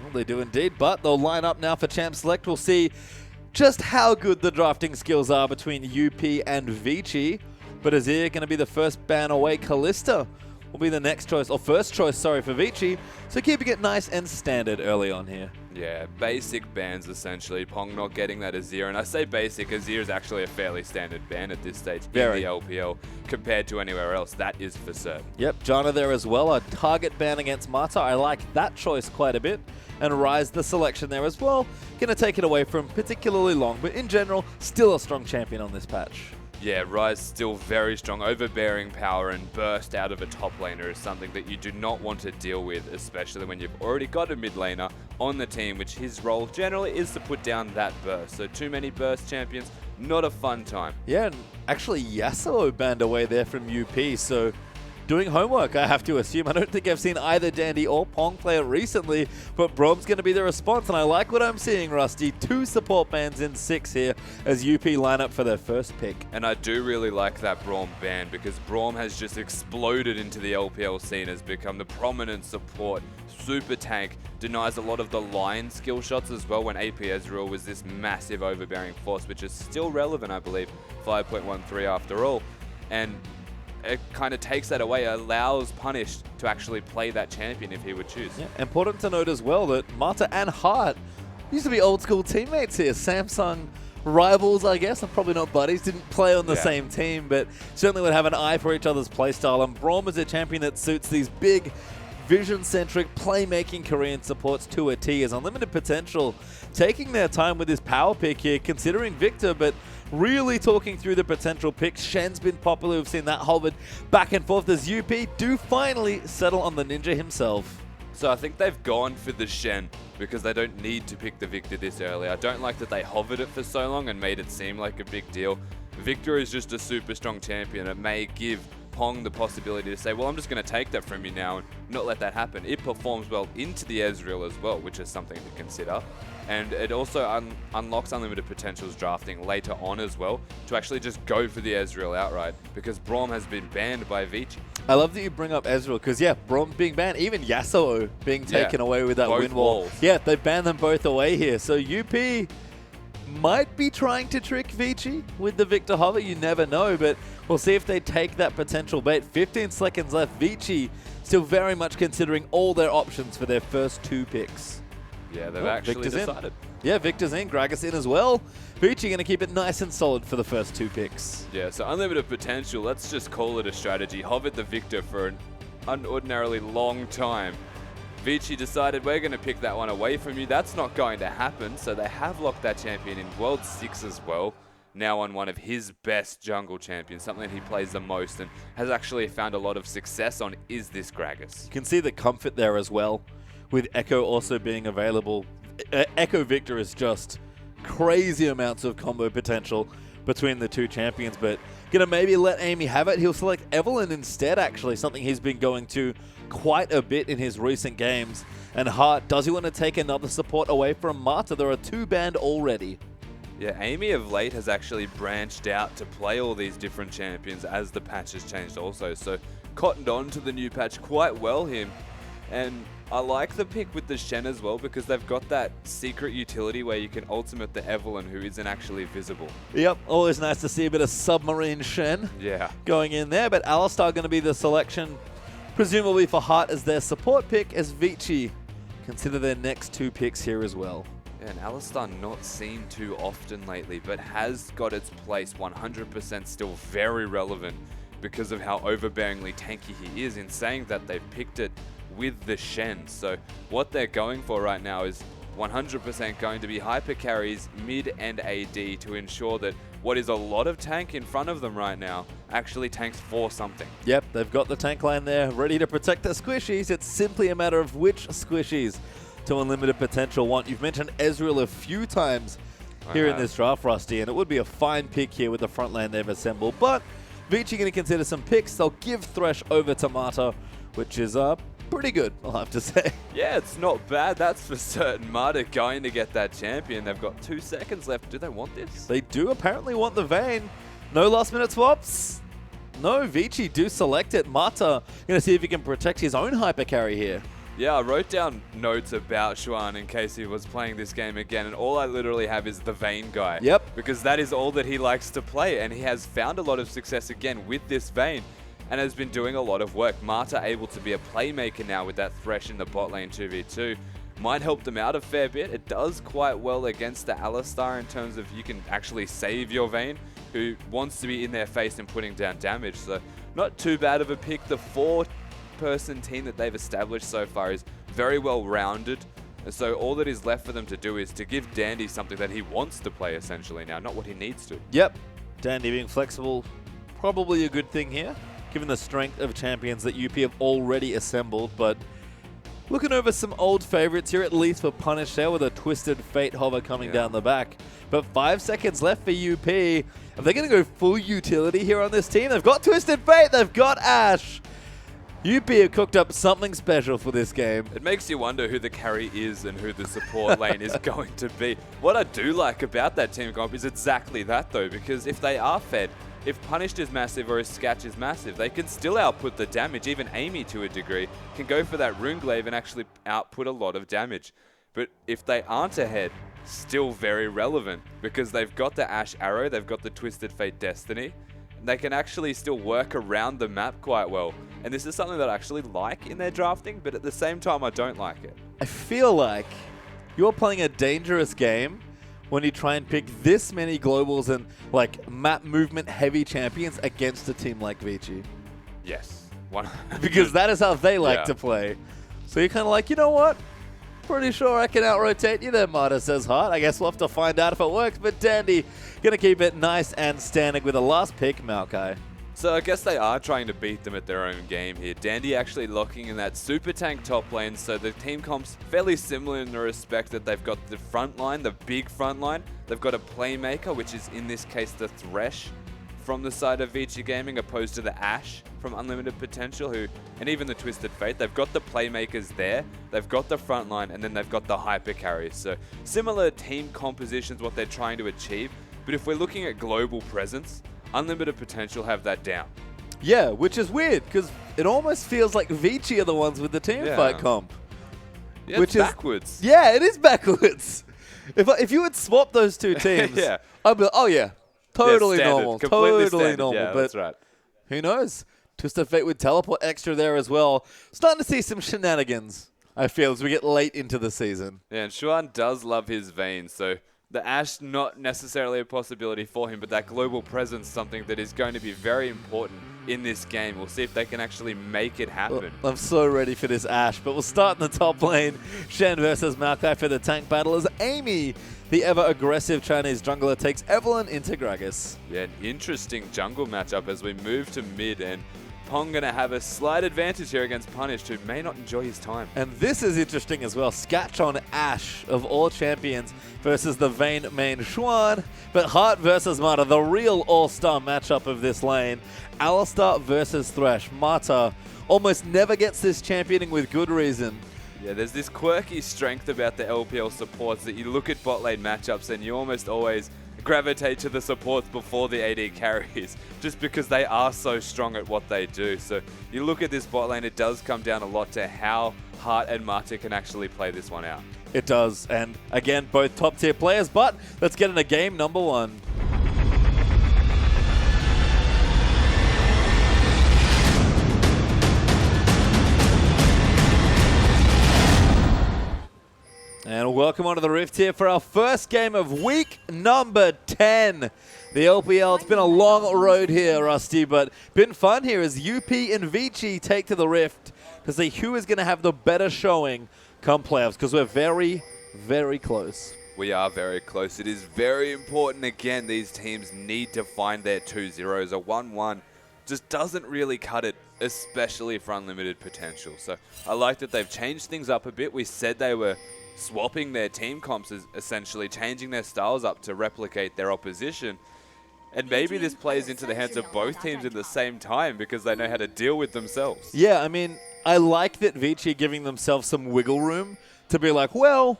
Well, they do indeed, but they'll line up now for Champ Select. We'll see just how good the drafting skills are between UP and Vici. But Azir going to be the first ban away. Kalista will be the next choice, or first choice, sorry, for Vici. So keeping it nice and standard early on here. Yeah, basic bans essentially. Pong not getting that Azir, and I say basic, Azir is actually a fairly standard ban at this stage in the LPL compared to anywhere else. That is for certain. Yep, Janna there as well. A target ban against Mata. I like that choice quite a bit. And Ryze the selection there as well. Going to take it away from particularly long, but in general, still a strong champion on this patch. Yeah, Ryze still very strong. Overbearing power and burst out of a top laner is something that you do not want to deal with, especially when you've already got a mid laner on the team, which his role generally is to put down that burst. So too many burst champions, not a fun time. Yeah, and actually Yasuo banned away there from UP, so doing homework, I have to assume. I don't think I've seen either Dandy or Pong play it recently, but Brom's going to be the response, and I like what I'm seeing, Rusty. 2 support bans in 6 here as UP line up for their first pick. And I do really like that Braum ban because Braum has just exploded into the LPL scene, has become the prominent support, super tank, denies a lot of the line skill shots as well when AP Ezreal was this massive overbearing force, which is still relevant, I believe, 5.13 after all. And it kind of takes that away, allows Punish to actually play that champion if he would choose. Yeah, important to note as well that Mata and Hart used to be old school teammates here. Samsung rivals, I guess, and probably not buddies, didn't play on the same team, but certainly would have an eye for each other's playstyle. And Braum is a champion that suits these big, vision-centric, playmaking Korean supports to a T. Has unlimited potential, taking their time with his power pick here, considering Victor, but really talking through the potential picks. Shen's been popular. We've seen that hovered back and forth as UP do finally settle on the Ninja himself. So I think they've gone for the Shen because they don't need to pick the Victor this early. I don't like that they hovered it for so long and made it seem like a big deal. Victor is just a super strong champion. It may give Pong the possibility to say, well, I'm just going to take that from you now and not let that happen. It performs well into the Ezreal as well, which is something to consider. And it also unlocks unlimited potentials drafting later on as well to actually just go for the Ezreal outright because Braum has been banned by Vici. I love that you bring up Ezreal because, yeah, Braum being banned, even Yasuo being taken away with that win wall. Yeah, they banned them both away here. So UP might be trying to trick Vici with the Victor hover. You never know, but we'll see if they take that potential bait. 15 seconds left. Vici still very much considering all their options for their first 2 picks. Yeah, they've actually decided. In. Yeah, Victor's in, Gragas in as well. Vici going to keep it nice and solid for the first 2 picks. Yeah, so unlimited potential, let's just call it a strategy. Hovered the Victor for an unordinarily long time. Vici decided we're going to pick that one away from you. That's not going to happen, so they have locked that champion in World 6 as well. Now on one of his best jungle champions, something that he plays the most and has actually found a lot of success on is this Gragas. You can see the comfort there as well, with Echo also being available. Echo Victor is just crazy amounts of combo potential between the 2 champions, but gonna maybe let Amy have it. He'll select Evelyn instead, actually, something he's been going to quite a bit in his recent games. And Hart, does he want to take another support away from Mata? There are 2 banned already. Yeah, Amy of late has actually branched out to play all these different champions as the patch has changed also, so cottoned on to the new patch quite well him. And I like the pick with the Shen as well because they've got that secret utility where you can ultimate the Evelyn who isn't actually visible. Yep, always nice to see a bit of submarine Shen going in there, but Alistar going to be the selection, presumably for Hart as their support pick, as Vici consider their next 2 picks here as well. And Alistar not seen too often lately, but has got its place 100% still very relevant because of how overbearingly tanky he is, in saying that they've picked it with the Shen. So what they're going for right now is 100% going to be hyper carries mid and AD to ensure that what is a lot of tank in front of them right now actually tanks for something. Yep, they've got the tank line there ready to protect their squishies. It's simply a matter of which squishies to unlimited potential want. You've mentioned Ezreal a few times here in this draft, Rusty, and it would be a fine pick here with the front lane they've assembled. But Vici going to consider some picks. They'll give Thresh over to Mata, which is pretty good, I'll have to say. Yeah, it's not bad, that's for certain. Mata going to get that champion. They've got 2 seconds left. Do they want this? They do apparently want the Vayne. No last minute swaps. No, Vici do select it. Mata going to see if he can protect his own hyper carry here. Yeah, I wrote down notes about Xuan in case he was playing this game again, and all I literally have is the Vayne guy. Yep. Because that is all that he likes to play, and he has found a lot of success again with this Vayne, and has been doing a lot of work. Marta able to be a playmaker now with that Thresh in the bot lane 2v2. Might help them out a fair bit. It does quite well against the Alistar in terms of you can actually save your Vayne, who wants to be in their face and putting down damage. So not too bad of a pick. The 4-person team that they've established so far is very well rounded. And so all that is left for them to do is to give Dandy something that he wants to play essentially now, not what he needs to. Yep. Dandy being flexible, probably a good thing here, given the strength of champions that UP have already assembled, but looking over some old favorites here, at least for Punish there, with a Twisted Fate hover coming down the back. But 5 seconds left for UP. Are they going to go full utility here on this team? They've got Twisted Fate, they've got Ashe. UP have cooked up something special for this game. It makes you wonder who the carry is and who the support lane is going to be. What I do like about that team comp is exactly that though, because if they are fed, if Punished is massive or if Scatch is massive, they can still output the damage. Even Amy, to a degree, can go for that Rune Glaive and actually output a lot of damage. But if they aren't ahead, still very relevant because they've got the Ashe Arrow, they've got the Twisted Fate Destiny, and they can actually still work around the map quite well. And this is something that I actually like in their drafting, but at the same time, I don't like it. I feel like you're playing a dangerous game when you try and pick this many globals and like map movement heavy champions against a team like Vici. Yes. Because that is how they like to play. So you're kind of like, you know what? Pretty sure I can out-rotate you there, Marta, says Hart. I guess we'll have to find out if it works, but Dandy gonna keep it nice and standing with the last pick, Maokai. So I guess they are trying to beat them at their own game here. Dandy actually locking in that super tank top lane, so the team comp's fairly similar in the respect that they've got the front line, the big front line. They've got a playmaker, which is in this case the Thresh from the side of Vici Gaming, opposed to the Ashe from Unlimited Potential, and even the Twisted Fate. They've got the playmakers there, they've got the front line, and then they've got the hyper carries. So similar team compositions, what they're trying to achieve. But if we're looking at global presence, Unlimited Potential have that down. Yeah, which is weird, because it almost feels like Vici are the ones with the team fight comp. Yeah, which it's backwards. Yeah, it is backwards. If you would swap those two teams, I'd be like, oh yeah, totally normal. Totally standard. normal. Yeah, but that's right. Who knows? Twisted Fate with teleport extra there as well. Starting to see some shenanigans, I feel, as we get late into the season. Yeah, and Xuan does love his veins, so the Ashe not necessarily a possibility for him, but that global presence something that is going to be very important in this game. We'll see if they can actually make it happen. Well, I'm so ready for this Ashe, but we'll start in the top lane. Shen versus Maokai for the tank battle as Amy, the ever-aggressive Chinese jungler, takes Evelynn into Gragas. Yeah, an interesting jungle matchup as we move to mid, and Pong going to have a slight advantage here against Punished, who may not enjoy his time. And this is interesting as well. Scatch on Ashe, of all champions, versus the Vayne main Xuan. But Hart versus Marta, the real all-star matchup of this lane. Alistar versus Thresh. Marta almost never gets this championing with good reason. Yeah, there's this quirky strength about the LPL supports that you look at bot lane matchups and you almost always gravitate to the supports before the AD carries, just because they are so strong at what they do. So you look at this bot lane, it does come down a lot to how Hart and Marta can actually play this one out. It does, and again, both top tier players, but let's get into game number one. And welcome onto the Rift here for our first game of week number 10. The LPL, it's been a long road here, Rusty, but been fun here as UP and Vici take to the Rift to see who is going to have the better showing come playoffs, because we're very, very close. We are very close. It is very important. Again, these teams need to find their 2-0s. A 1-1 just doesn't really cut it, especially for Unlimited Potential. So I like that they've changed things up a bit. We said they were swapping their team comps, essentially changing their styles up to replicate their opposition. And maybe this plays into the hands of both teams at the same time because they know how to deal with themselves. Yeah, I mean, I like that Vici giving themselves some wiggle room to be like, well,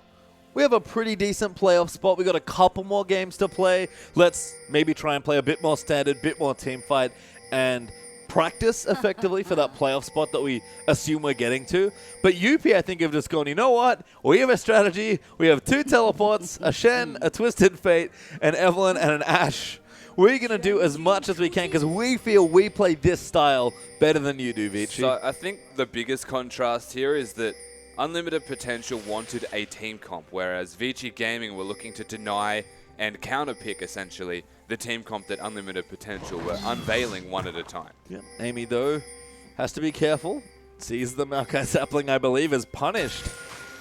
we have a pretty decent playoff spot. We got a couple more games to play. Let's maybe try and play a bit more standard, bit more team fight, and practice effectively for that playoff spot that we assume we're getting to. But UP, I think, have just gone, you know what? We have a strategy. We have 2 teleports, a Shen, a Twisted Fate, an Evelynn, and an Ashe. We're going to do as much as we can because we feel we play this style better than you do, Vici. So I think the biggest contrast here is that Unlimited Potential wanted a team comp, whereas Vici Gaming were looking to deny and counterpick, essentially, the team comp that Unlimited Potential were unveiling one at a time. Yeah. Amy, though, has to be careful. Sees the Maokai Sapling, I believe, is punished.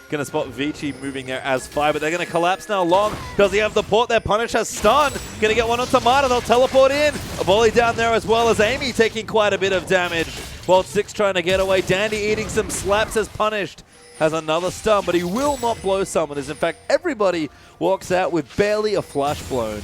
Going to spot Vici moving there as 5, but they're going to collapse now. Long, does he have the port there? Punish has stun. Going to get one onto Marta. They'll teleport in. A volley down there as well as Amy taking quite a bit of damage. World 6 trying to get away. Dandy eating some slaps as punished. Has another stun, but he will not blow summoners. In fact, everybody walks out with barely a flash blown.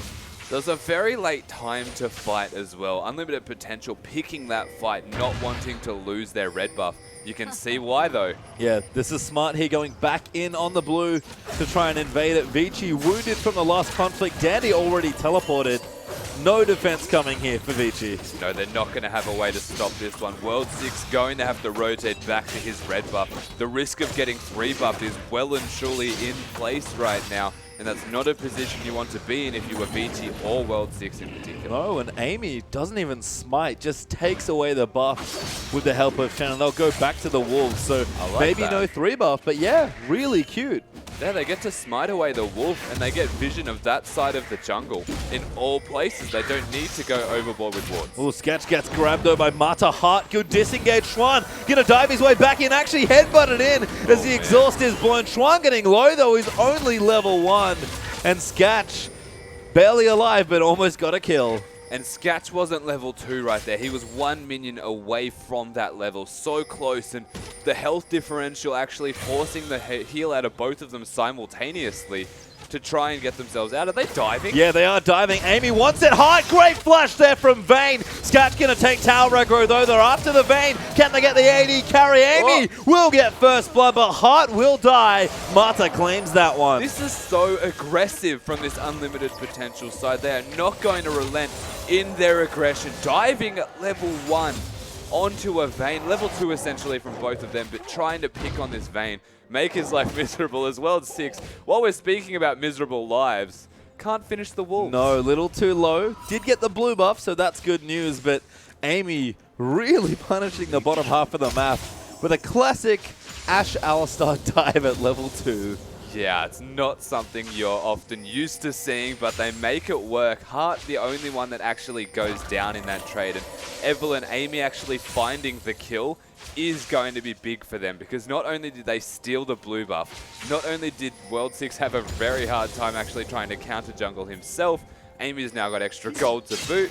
There's a very late time to fight as well. Unlimited Potential picking that fight, not wanting to lose their red buff. You can see why, though. Yeah, this is smart here, going back in on the blue to try and invade it. Vici wounded from the last conflict. Dandy already teleported. No defense coming here for Vici. No, they're not going to have a way to stop this one. World 6 going to have to rotate back to his red buff. The risk of getting 3 buffed is well and truly in place right now. And that's not a position you want to be in if you were Vici or World 6 in particular. No, and Amy doesn't even smite, just takes away the buff with the help of Shannon. They'll go back to the Wolves, so maybe no 3 buff, but yeah, really cute. There, they get to smite away the wolf, and they get vision of that side of the jungle in all places. They don't need to go overboard with wards. Oh, Sketch gets grabbed though by Mata Hart. Good disengage. Schwan gonna dive his way back in, actually headbutted in as the exhaust is blown. Schwan getting low though, he's only level 1. And Sketch barely alive, but almost got a kill. And Sketch wasn't level 2 right there. He was 1 minion away from that level. So close, and the health differential actually forcing the heal out of both of them simultaneously to try and get themselves out. Are they diving? Yeah, they are diving. Amy wants it hard. Great flash there from Vayne. Sketch going to take tower aggro, though. They're after the Vayne. Can they get the AD carry? Amy will get first blood, but Hart will die. Marta claims that one. This is so aggressive from this Unlimited Potential side. They are not going to relent in their aggression. Diving at level 1 onto a Vayne. Level 2 essentially from both of them, but trying to pick on this Vayne. Make his life miserable as well. 6. While we're speaking about miserable lives, can't finish the Wolves. No, little too low. Did get the blue buff, so that's good news, but Amy really punishing the bottom half of the map with a classic Ashe Alistar dive at level 2. Yeah, it's not something you're often used to seeing, but they make it work. Hart, the only one that actually goes down in that trade, and Evelynn, Amy actually finding the kill is going to be big for them, because not only did they steal the blue buff, not only did World 6 have a very hard time actually trying to counter jungle himself, Amy's now got extra gold to boot,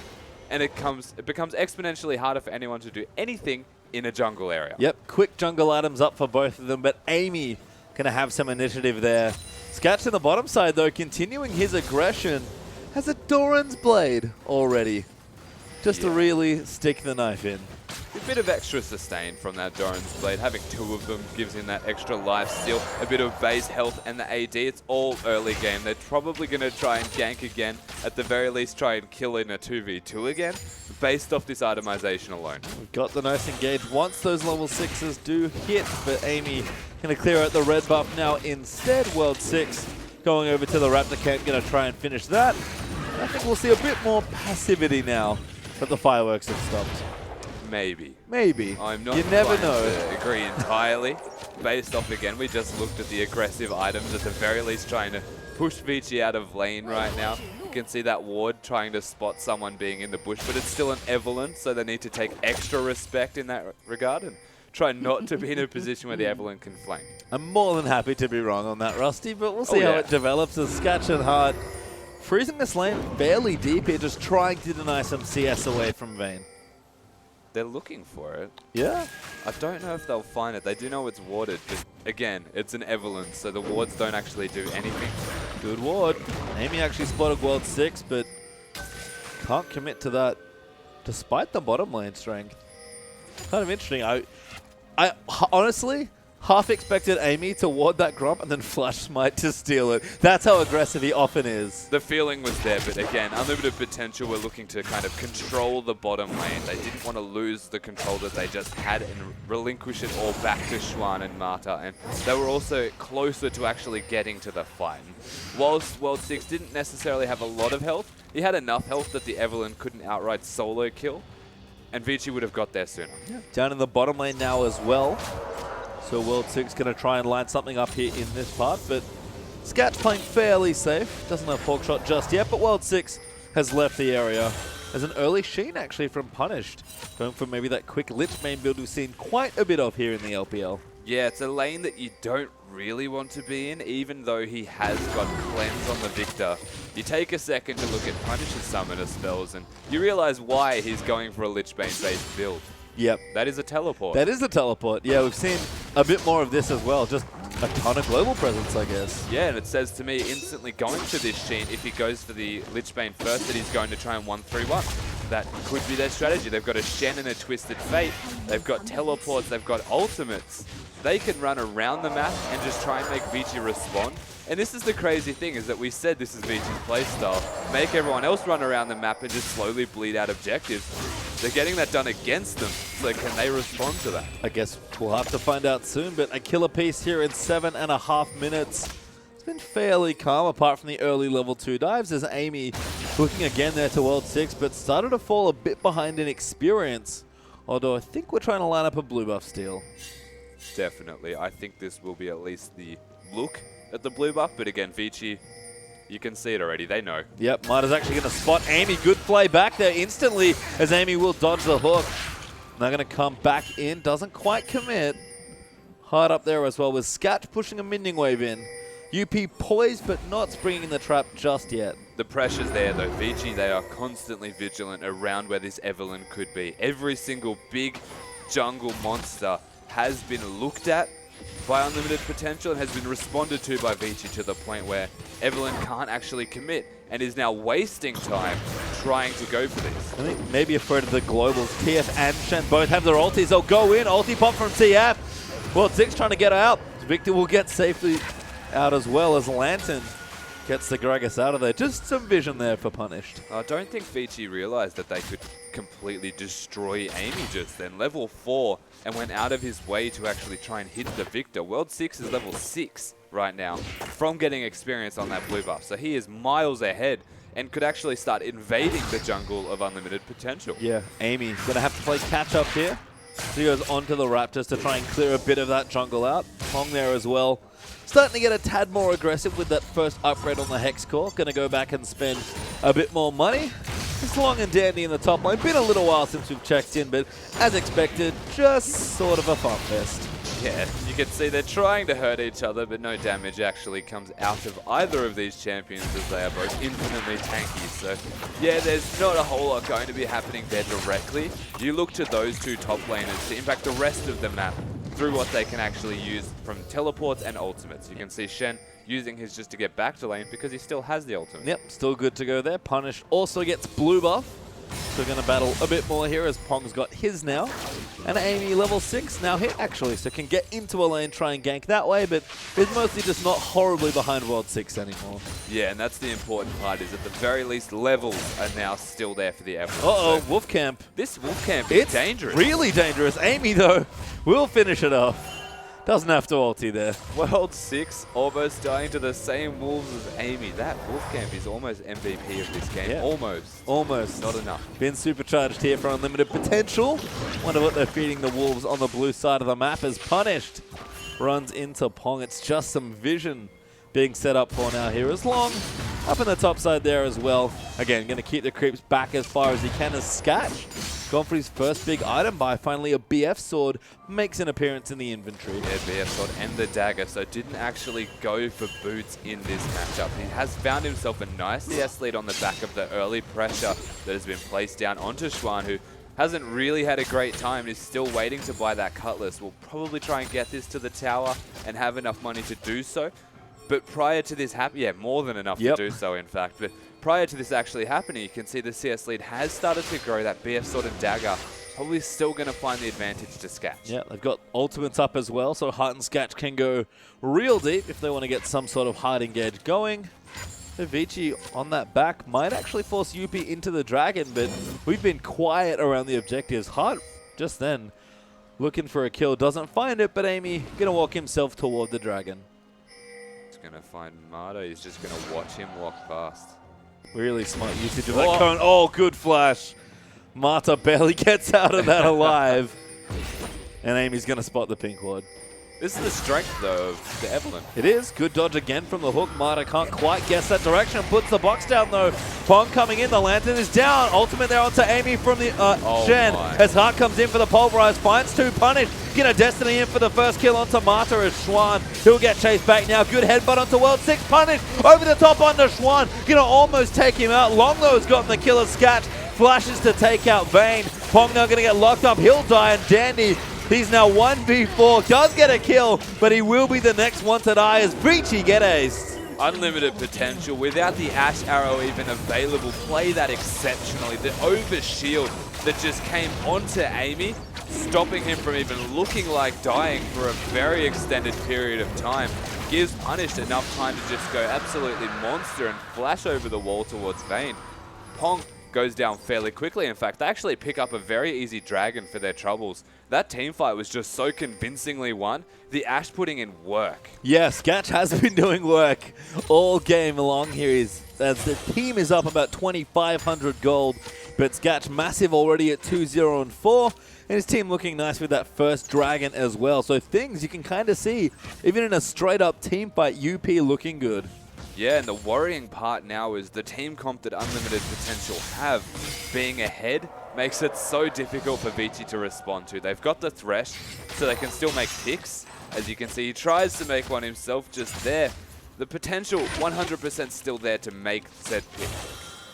and it becomes exponentially harder for anyone to do anything in a jungle area. Yep, quick jungle items up for both of them, but Amy going to have some initiative there. Sketch to the bottom side, though, continuing his aggression, has a Doran's Blade already, just to really stick the knife in. A bit of extra sustain from that Doran's Blade. Having 2 of them gives him that extra life steal, a bit of base health, and the AD. It's all early game. They're probably going to try and gank again. At the very least, try and kill in a 2v2 again, based off this itemization alone. We've got the nice engage once those level 6s do hit, but Amy going to clear out the red buff now instead. World 6 going over to the Raptor camp, going to try and finish that. I think we'll see a bit more passivity now that the fireworks have stopped. Maybe. Maybe. I'm not You never inclined know. to agree entirely. Based off, again, we just looked at the aggressive items, at the very least trying to push Vici out of lane right now. You can see that ward trying to spot someone being in the bush, but it's still an Evelynn, so they need to take extra respect in that regard and try not to be in a position where the Evelynn can flank. I'm more than happy to be wrong on that, Rusty, but we'll see how it develops as Sketch and Hart freezing this lane fairly deep here, just trying to deny some CS away from Vayne. They're looking for it. Yeah. I don't know if they'll find it. They do know it's warded, but again, it's an Evelynn, so the wards don't actually do anything. Good ward. Amy actually spotted World 6, but can't commit to that despite the bottom lane strength. Kind of interesting. I honestly, half expected Amy to ward that Grump and then flash smite to steal it. That's how aggressive he often is. The feeling was there, but again, Unlimited Potential were looking to kind of control the bottom lane. They didn't want to lose the control that they just had and relinquish it all back to Xuan and Marta, and they were also closer to actually getting to the fight. And whilst World 6 didn't necessarily have a lot of health, he had enough health that the Evelynn couldn't outright solo kill, and Vici would have got there sooner. Yeah. Down in the bottom lane now as well. So World 6 going to try and line something up here in this part, but Scat's playing fairly safe. Doesn't have Hawk Shot just yet, but World 6 has left the area. There's an early Sheen actually from Punished, going for maybe that quick Lich main build we've seen quite a bit of here in the LPL. Yeah, it's a lane that you don't really want to be in, even though he has got Cleanse on the Victor. You take a second to look at Punish's summoner spells, and you realize why he's going for a Lich Bane-based build. Yep. That is a teleport. That is a teleport. Yeah, we've seen a bit more of this as well. Just a ton of global presence, I guess. Yeah, and it says to me instantly going for this Sheen, if he goes for the Lich Bane first, that he's going to try and 1-3-1. That could be their strategy. They've got a Shen and a Twisted Fate. They've got teleports. They've got ultimates. They can run around the map and just try and make Vici respond. And this is the crazy thing, is that we said this is Vici's playstyle. Make everyone else run around the map and just slowly bleed out objectives. They're getting that done against them, so can they respond to that? I guess we'll have to find out soon, but a killer piece here in 7.5 minutes. It's been fairly calm, apart from the early level 2 dives, as Amy looking again there to World 6, but started to fall a bit behind in experience. Although I think we're trying to line up a blue buff steal. Definitely. I think this will be at least the look at the blue buff, but again, Vici, you can see it already. They know. Yep, Marta's actually going to spot Amy. Good play back there instantly, as Amy will dodge the hook. Now going to come back in. Doesn't quite commit. Hard up there as well, with Scat pushing a mending wave in. UP poised, but not springing in the trap just yet. The pressure's there, though. Vici, they are constantly vigilant around where this Evelynn could be. Every single big jungle monster has been looked at by Unlimited Potential and has been responded to by Vici, to the point where Evelynn can't actually commit and is now wasting time trying to go for this. I think maybe afraid of the globals. TF and Shen both have their ultis. They'll go in. Ulti pop from TF. World 6 trying to get out. Victor will get safely out as well, as Lantern gets the Gragas out of there. Just some vision there for Punished. I don't think Vici realized that they could completely destroy Amy just then. Level 4, and went out of his way to actually try and hit the Victor. World 6 is level 6 right now from getting experience on that blue buff. So he is miles ahead and could actually start invading the jungle of Unlimited Potential. Yeah, Amy going to have to play catch up here. So he goes onto the Raptors to try and clear a bit of that jungle out. Pong there as well. Starting to get a tad more aggressive with that first upgrade on the Hex Core. Going to go back and spend a bit more money. It's long and dandy in the top lane. Been a little while since we've checked in, but as expected, just sort of a fun fest. Yeah, you can see they're trying to hurt each other, but no damage actually comes out of either of these champions, as they are both infinitely tanky. So yeah, there's not a whole lot going to be happening there directly. You look to those two top laners to impact the rest of the map through what they can actually use from teleports and ultimates. You can see Shen using his just to get back to lane because he still has the ultimate. Yep, still good to go there. Punish also gets blue buff. So going to battle a bit more here, as Pong's got his now. And Amy, level 6, now hit actually, so can get into a lane, try and gank that way, but is mostly just not horribly behind World 6 anymore. Yeah, and that's the important part, is at the very least levels are now still there for the Evelynn. Uh-oh, So Wolf Camp. this Wolf Camp is dangerous. Really dangerous. Amy, though, will finish it off. Doesn't have to ulti there. World 6 almost dying to the same wolves as Amy. That Wolfcamp is almost MVP of this game. Yeah. Almost. Almost. Not enough. Been supercharged here for Unlimited Potential. Wonder what they're feeding the wolves on the blue side of the map, as Punished runs into Pong. It's just some vision being set up for now here, as Long up in the top side there as well. Again, going to keep the creeps back as far as he can, as Scatch gone for his first big item buy. Finally, a BF sword makes an appearance in the inventory. Yeah, BF sword and the dagger, so didn't actually go for boots in this matchup. He has found himself a nice CS lead on the back of the early pressure that has been placed down onto Xuan, who hasn't really had a great time, is still waiting to buy that cutlass. Will probably try and get this to the tower and have enough money to do so. But prior to this happening, yeah, more than enough to do so, in fact. But prior to this actually happening, you can see the CS lead has started to grow. That BF sword and dagger probably still going to find the advantage to Sketch. Yeah, they've got ultimates up as well, so Hart and Sketch can go real deep if they want to get some sort of hard engage going. Vici on that back might actually force UP into the Dragon, but we've been quiet around the objectives. Hart just then looking for a kill, doesn't find it, but Amy going to walk himself toward the Dragon. He's going to find Marta. He's just going to watch him walk past. Really smart usage of that cone. Oh, good flash. Marta barely gets out of that alive. And Amy's going to spot the pink ward. This is the strength, though, of the Evelyn. It is. Good dodge again from the hook. Marta can't quite guess that direction. Puts the box down, though. Pong coming in. The lantern is down. Ultimate there onto Amy from the Shen. As Hart comes in for the pulverize. Finds two. Punish. Gonna Destiny in for the first kill onto Marta as Schwan. He'll get chased back now. Good headbutt onto World 6. Punish. Over the top onto Schwan. Gonna almost take him out. Longlow's gotten the killer Sketch. Flashes to take out Vayne. Pong now gonna get locked up. He'll die. And Dandy, he's now 1v4, does get a kill, but he will be the next one to die as Vici get aced. Unlimited potential without the Ash Arrow even available. Play that exceptionally. The overshield that just came onto Amy, stopping him from even looking like dying for a very extended period of time, gives Punished enough time to just go absolutely monster and flash over the wall towards Vayne. Pong goes down fairly quickly. In fact, they actually pick up a very easy Dragon for their troubles. That team fight was just so convincingly won. The Ash putting in work. Yeah, Sketch has been doing work all game long here. As the team is up about 2,500 gold, but Sketch massive already at 2-0-4, and his team looking nice with that first Dragon as well. So things you can kind of see, even in a straight up team fight, UP looking good. Yeah, and the worrying part now is the team comp that Unlimited Potential have being ahead makes it so difficult for Vici to respond to. They've got the Thresh, so they can still make picks. As you can see, he tries to make one himself just there. The potential 100% still there to make said pick.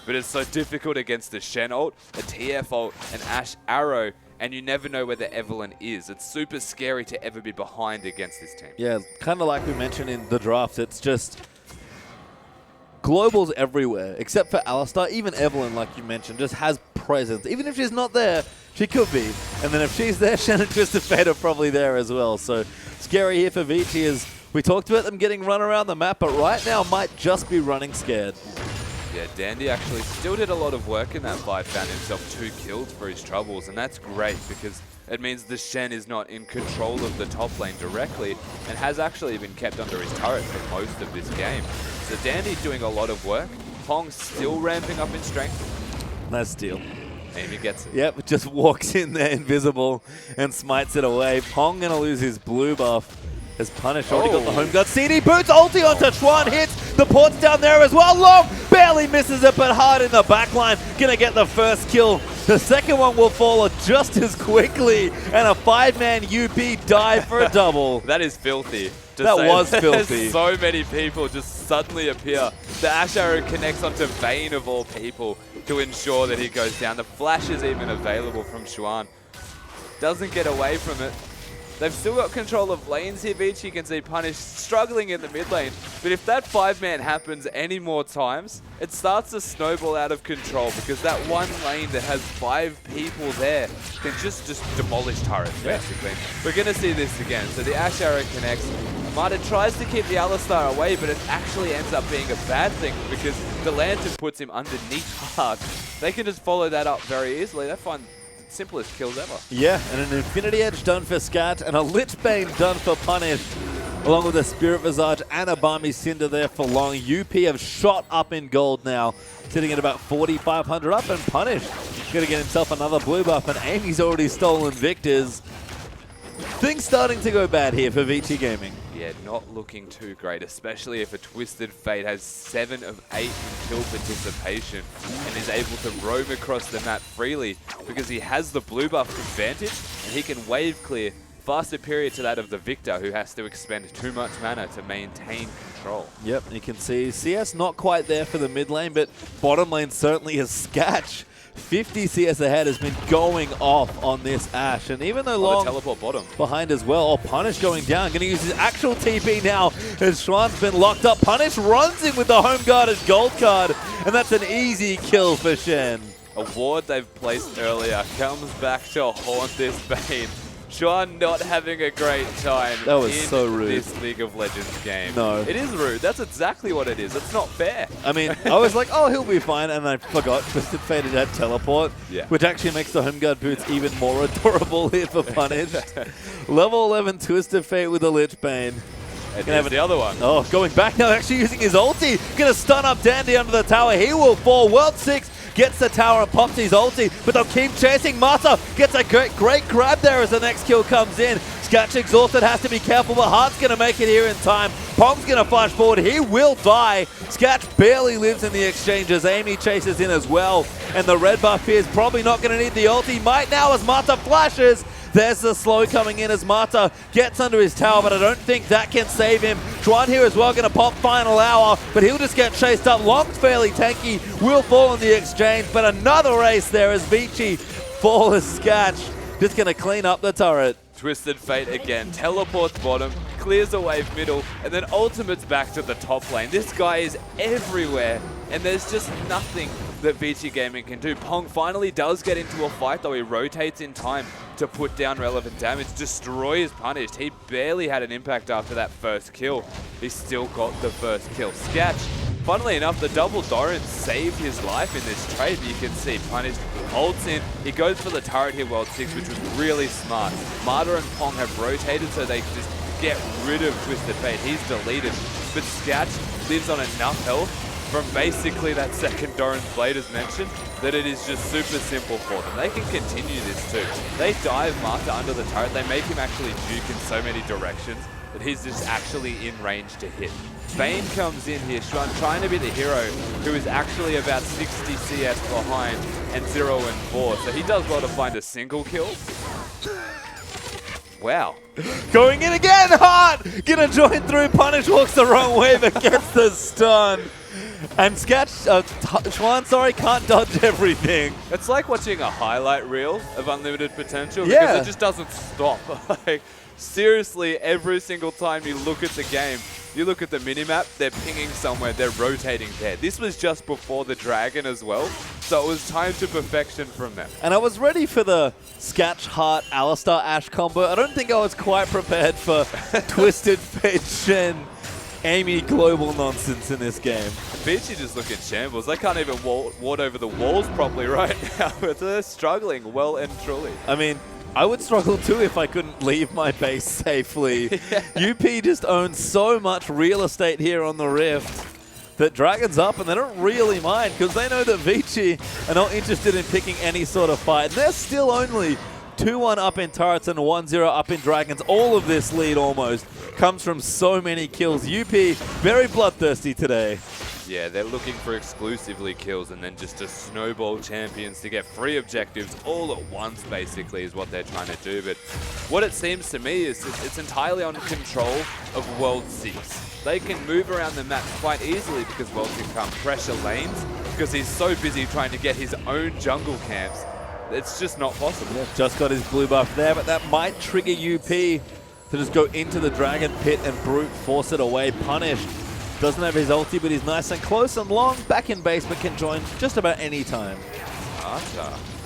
But it's so difficult against the Shen ult, a TF ult, an Ash Arrow, and you never know where the Evelyn is. It's super scary to ever be behind against this team. Yeah, kind of like we mentioned in the draft, it's just globals everywhere, except for Alistar. Even Evelyn, like you mentioned, just has presence. Even if she's not there, she could be. And then if she's there, Shen and Twisted Fate are probably there as well. So scary here for Vici as we talked about them getting run around the map, but right now might just be running scared. Yeah, Dandy actually still did a lot of work in that fight, found himself 2 kills for his troubles, and that's great because it means the Shen is not in control of the top lane directly and has actually been kept under his turret for most of this game. So Dandy's doing a lot of work. Pong still ramping up in strength. Nice steal. Amy gets it. Yep, just walks in there invisible and smites it away. Pong gonna lose his blue buff. As Punish already got the home guard. CD boots, ulti onto Schwan, hits. The port's down there as well. Long barely misses it, but hard in the backline. Gonna get the first kill. The second one will fall just as quickly. And a 5-man UP dive for a double. That is filthy. That was filthy. So many people just suddenly appear. The Ash Arrow connects onto Vayne of all people to ensure that he goes down. The flash is even available from Schwan. Doesn't get away from it. They've still got control of lanes here. Vici can see Punish struggling in the mid lane. But if that 5-man happens any more times, it starts to snowball out of control because that one lane that has 5 people there can just demolish turrets, basically. We're going to see this again. So the Ash Arrow connects. Marta tries to keep the Alistar away, but it actually ends up being a bad thing because the Lantern puts him underneath Hart. They can just follow that up very easily. They find simplest kills ever. Yeah, and an Infinity Edge done for Scat, and a Lich Bane done for Punish, along with a Spirit Visage and a Balmy Cinder there for long. UP have shot up in gold now, sitting at about 4,500 up, and Punish going to get himself another blue buff, and Amy's already stolen Victor's. Things starting to go bad here for Vici Gaming. Yeah, not looking too great, especially if a Twisted Fate has 7 of 8 in kill participation and is able to roam across the map freely because he has the blue buff advantage and he can wave clear far superior to that of the Victor, who has to expend too much mana to maintain control. Yep, you can see CS not quite there for the mid lane, but bottom lane certainly is Sketch. 50 CS ahead has been going off on this Ash, and even though Long teleport bottom behind as well. Oh, Punish going down, going to use his actual TP now as Schwan's been locked up. Punish runs in with the home guarded gold card, and that's an easy kill for Shen. A ward they've placed earlier comes back to haunt this Bane. Xuan not having a great time That was in so rude. this League of Legends game. No. It is rude. That's exactly what it is. It's not fair. I mean, I was like, oh, he'll be fine, and I forgot Twisted Fate had teleport, which actually makes the Home Guard boots even more adorable here for Punish. Level 11 Twisted Fate with a Lich Bane. And here's the other one. Oh, going back now, actually using his ulti. Gonna stun up Dandy under the tower. He will fall. World 6 gets the tower and pops his ulti, but they'll keep chasing. Mata gets a great grab there as the next kill comes in. Sketch exhausted, has to be careful, but Heart's gonna make it here in time. Pong's gonna flash forward. He will die. Sketch barely lives in the exchange as Amy chases in as well. And the red buff here is probably not gonna need the ulti. Might now as Mata flashes. There's the slow coming in as Mata gets under his tower, but I don't think that can save him. Xuan here as well, going to pop final hour, but he'll just get chased up. Long's fairly tanky, will fall in the exchange, but another race there as Vici falls as Sketch. Just going to clean up the turret. Twisted Fate again, teleports bottom, clears a wave middle, and then ultimates back to the top lane. This guy is everywhere, and there's just nothing that Vici Gaming can do. Pong finally does get into a fight, though he rotates in time to put down relevant damage. Destroy is punished. He barely had an impact after that first kill. He still got the first kill. Sketch, funnily enough, the double Doran saved his life in this trade. You can see punished, holds in. He goes for the turret here, World 6, which was really smart. Mata and Pong have rotated so they just get rid of Twisted Fate. He's deleted, but Sketch lives on enough health from basically that second Doran's Blade as mentioned, that it is just super simple for them. They can continue this too. They dive Mata under the turret, they make him actually juke in so many directions that he's just actually in range to hit. Bane comes in here, trying to be the hero who is actually about 60 CS behind and 0 and 4. So he does well to find a single kill. Wow. Going in again, Heart! Gonna join through, Punish walks the wrong way but gets the stun. And Sketch, Xuan, can't dodge everything. It's like watching a highlight reel of Unlimited Potential because it just doesn't stop. Like, seriously, every single time you look at the game, you look at the minimap, they're pinging somewhere, they're rotating there. This was just before the Dragon as well, so it was time to perfection from them. And I was ready for the Sketch, Heart, Alistar, Ashe combo. I don't think I was quite prepared for Twisted Fate, Shen, Amy global nonsense in this game. Vici just look in shambles. They can't even ward over the walls properly right now. They're struggling well and truly. I mean, I would struggle too if I couldn't leave my base safely. UP just owns so much real estate here on the Rift that Dragon's up and they don't really mind because they know that Vici are not interested in picking any sort of fight. And they're still only 2-1 up in turrets and 1-0 up in Dragons. All of this lead almost comes from so many kills. UP very bloodthirsty today. Yeah, they're looking for exclusively kills and then just to snowball champions to get free objectives all at once, basically, is what they're trying to do. But what it seems to me is it's entirely on control of World 6. They can move around the map quite easily because World 6 can't pressure lanes because he's so busy trying to get his own jungle camps. It's just not possible. Yeah, just got his blue buff there, but that might trigger UP to just go into the Dragon Pit and brute force it away. Punished. Doesn't have his ulti, but he's nice and close and long. Back in base, but can join just about any time.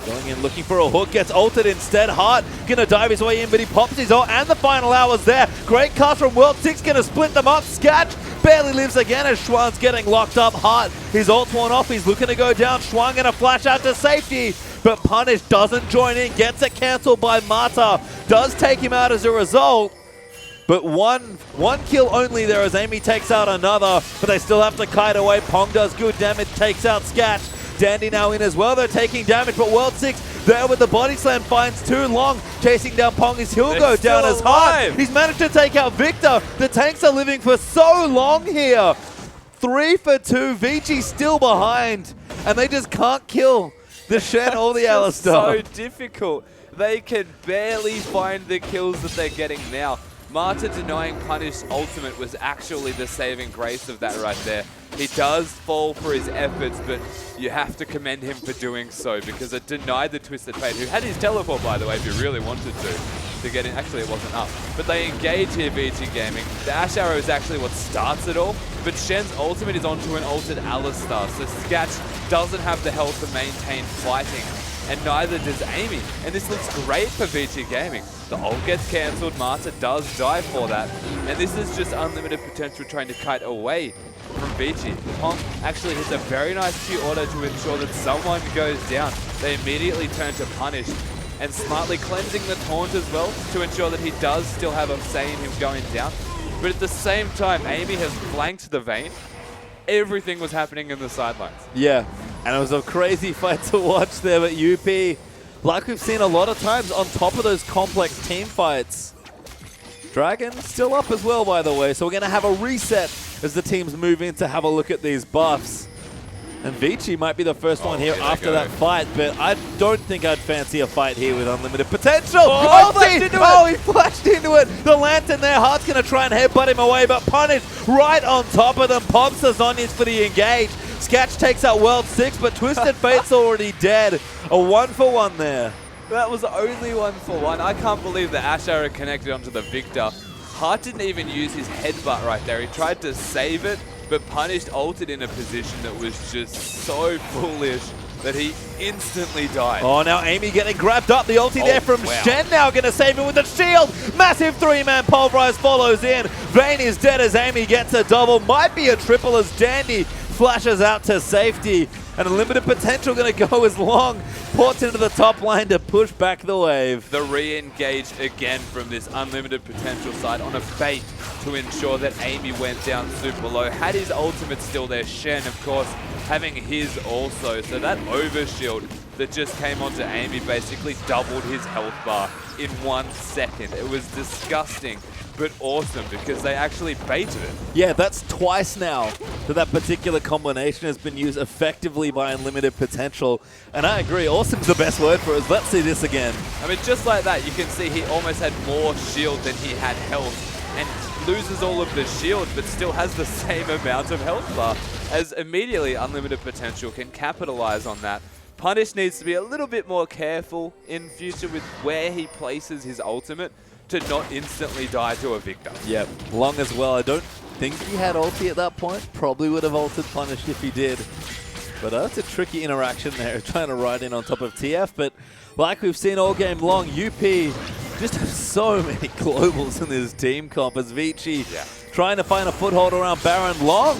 Going in, looking for a hook, gets ulted instead. Heart gonna dive his way in, but he pops his ult, and the final hour's there. Great cast from World 6, gonna split them up. Sketch barely lives again as Xuan's getting locked up. Heart, his ult's worn off, he's looking to go down. Xuan gonna flash out to safety, but Punish doesn't join in, gets it cancelled by Mata. Does take him out as a result. But one kill only there as Amy takes out another, but they still have to kite away. Pong does good damage, takes out Sketch. Dandy now in as well, they're taking damage, but World 6 there with the body slam finds too long. Chasing down Pong as he'll go down as Hard. He's managed to take out Victor. The tanks are living for so long here. 3 for 2, Vici still behind, and they just can't kill the Shen or the Alistar. So difficult. They can barely find the kills that they're getting now. Mata denying Punish's ultimate was actually the saving grace of that right there. He does fall for his efforts, but you have to commend him for doing so because it denied the Twisted Fate, who had his teleport, by the way, if you really wanted to. to get in. Actually, it wasn't up. But they engage here, VG Gaming. The Ash Arrow is actually what starts it all. But Shen's ultimate is onto an altered Alistar. So Sketch doesn't have the health to maintain fighting. And neither does Amy. And this looks great for VG Gaming. The ult gets cancelled. Marta does die for that. And this is just unlimited potential trying to kite away from VG. Pong actually hits a very nice Q auto to ensure that someone goes down. They immediately turn to punish and smartly cleansing the taunt as well to ensure that he does still have a say in him going down. But at the same time, Amy has flanked the Vayne. Everything was happening in the sidelines. Yeah, and it was a crazy fight to watch there, but UP, like we've seen a lot of times on top of those complex team fights. Dragon still up as well, by the way, so we're going to have a reset as the teams move in to have a look at these buffs. And Vici might be the first one here after that fight, but I don't think I'd fancy a fight here with unlimited potential. He flashed into it. The Lantern there, Heart's going to try and headbutt him away, but Punish right on top of them. Pops the Zonyas for the engage. Sketch takes out World 6, but Twisted Fate's already dead. A 1-for-1 there. That was only 1-for-1. I can't believe the Ash Arrow connected onto the Victor. Heart didn't even use his headbutt right there. He tried to save it, but Punished ulted in a position that was just so foolish that he instantly died. Oh, now Amy getting grabbed up. The ulti there from Shen now going to save him with the shield. Massive 3-man pulverize follows in. Vayne is dead as Amy gets a double. Might be a triple as Dandy flashes out to safety. And unlimited potential going to go as long. Ports into the top line to push back the wave. The re-engage again from this unlimited potential side on a bait to ensure that Amy went down super low. Had his ultimate still there, Shen, of course, having his also. So that overshield that just came onto Amy basically doubled his health bar in 1 second. It was disgusting, but awesome because they actually baited it. Yeah, that's twice now that particular combination has been used effectively by unlimited potential. And I agree, awesome's the best word for us. Let's see this again. I mean, just like that, you can see he almost had more shield than he had health and loses all of the shield, but still has the same amount of health bar, as immediately unlimited potential can capitalize on that. Punish needs to be a little bit more careful in future with where he places his ultimate to not instantly die to a Victor. Yep, Long as well. I don't think he had ulti at that point. Probably would have ulted Punish if he did. But that's a tricky interaction there, trying to ride in on top of TF. But like we've seen all game long, UP just have so many globals in this team comp as Vici trying to find a foothold around Baron. Long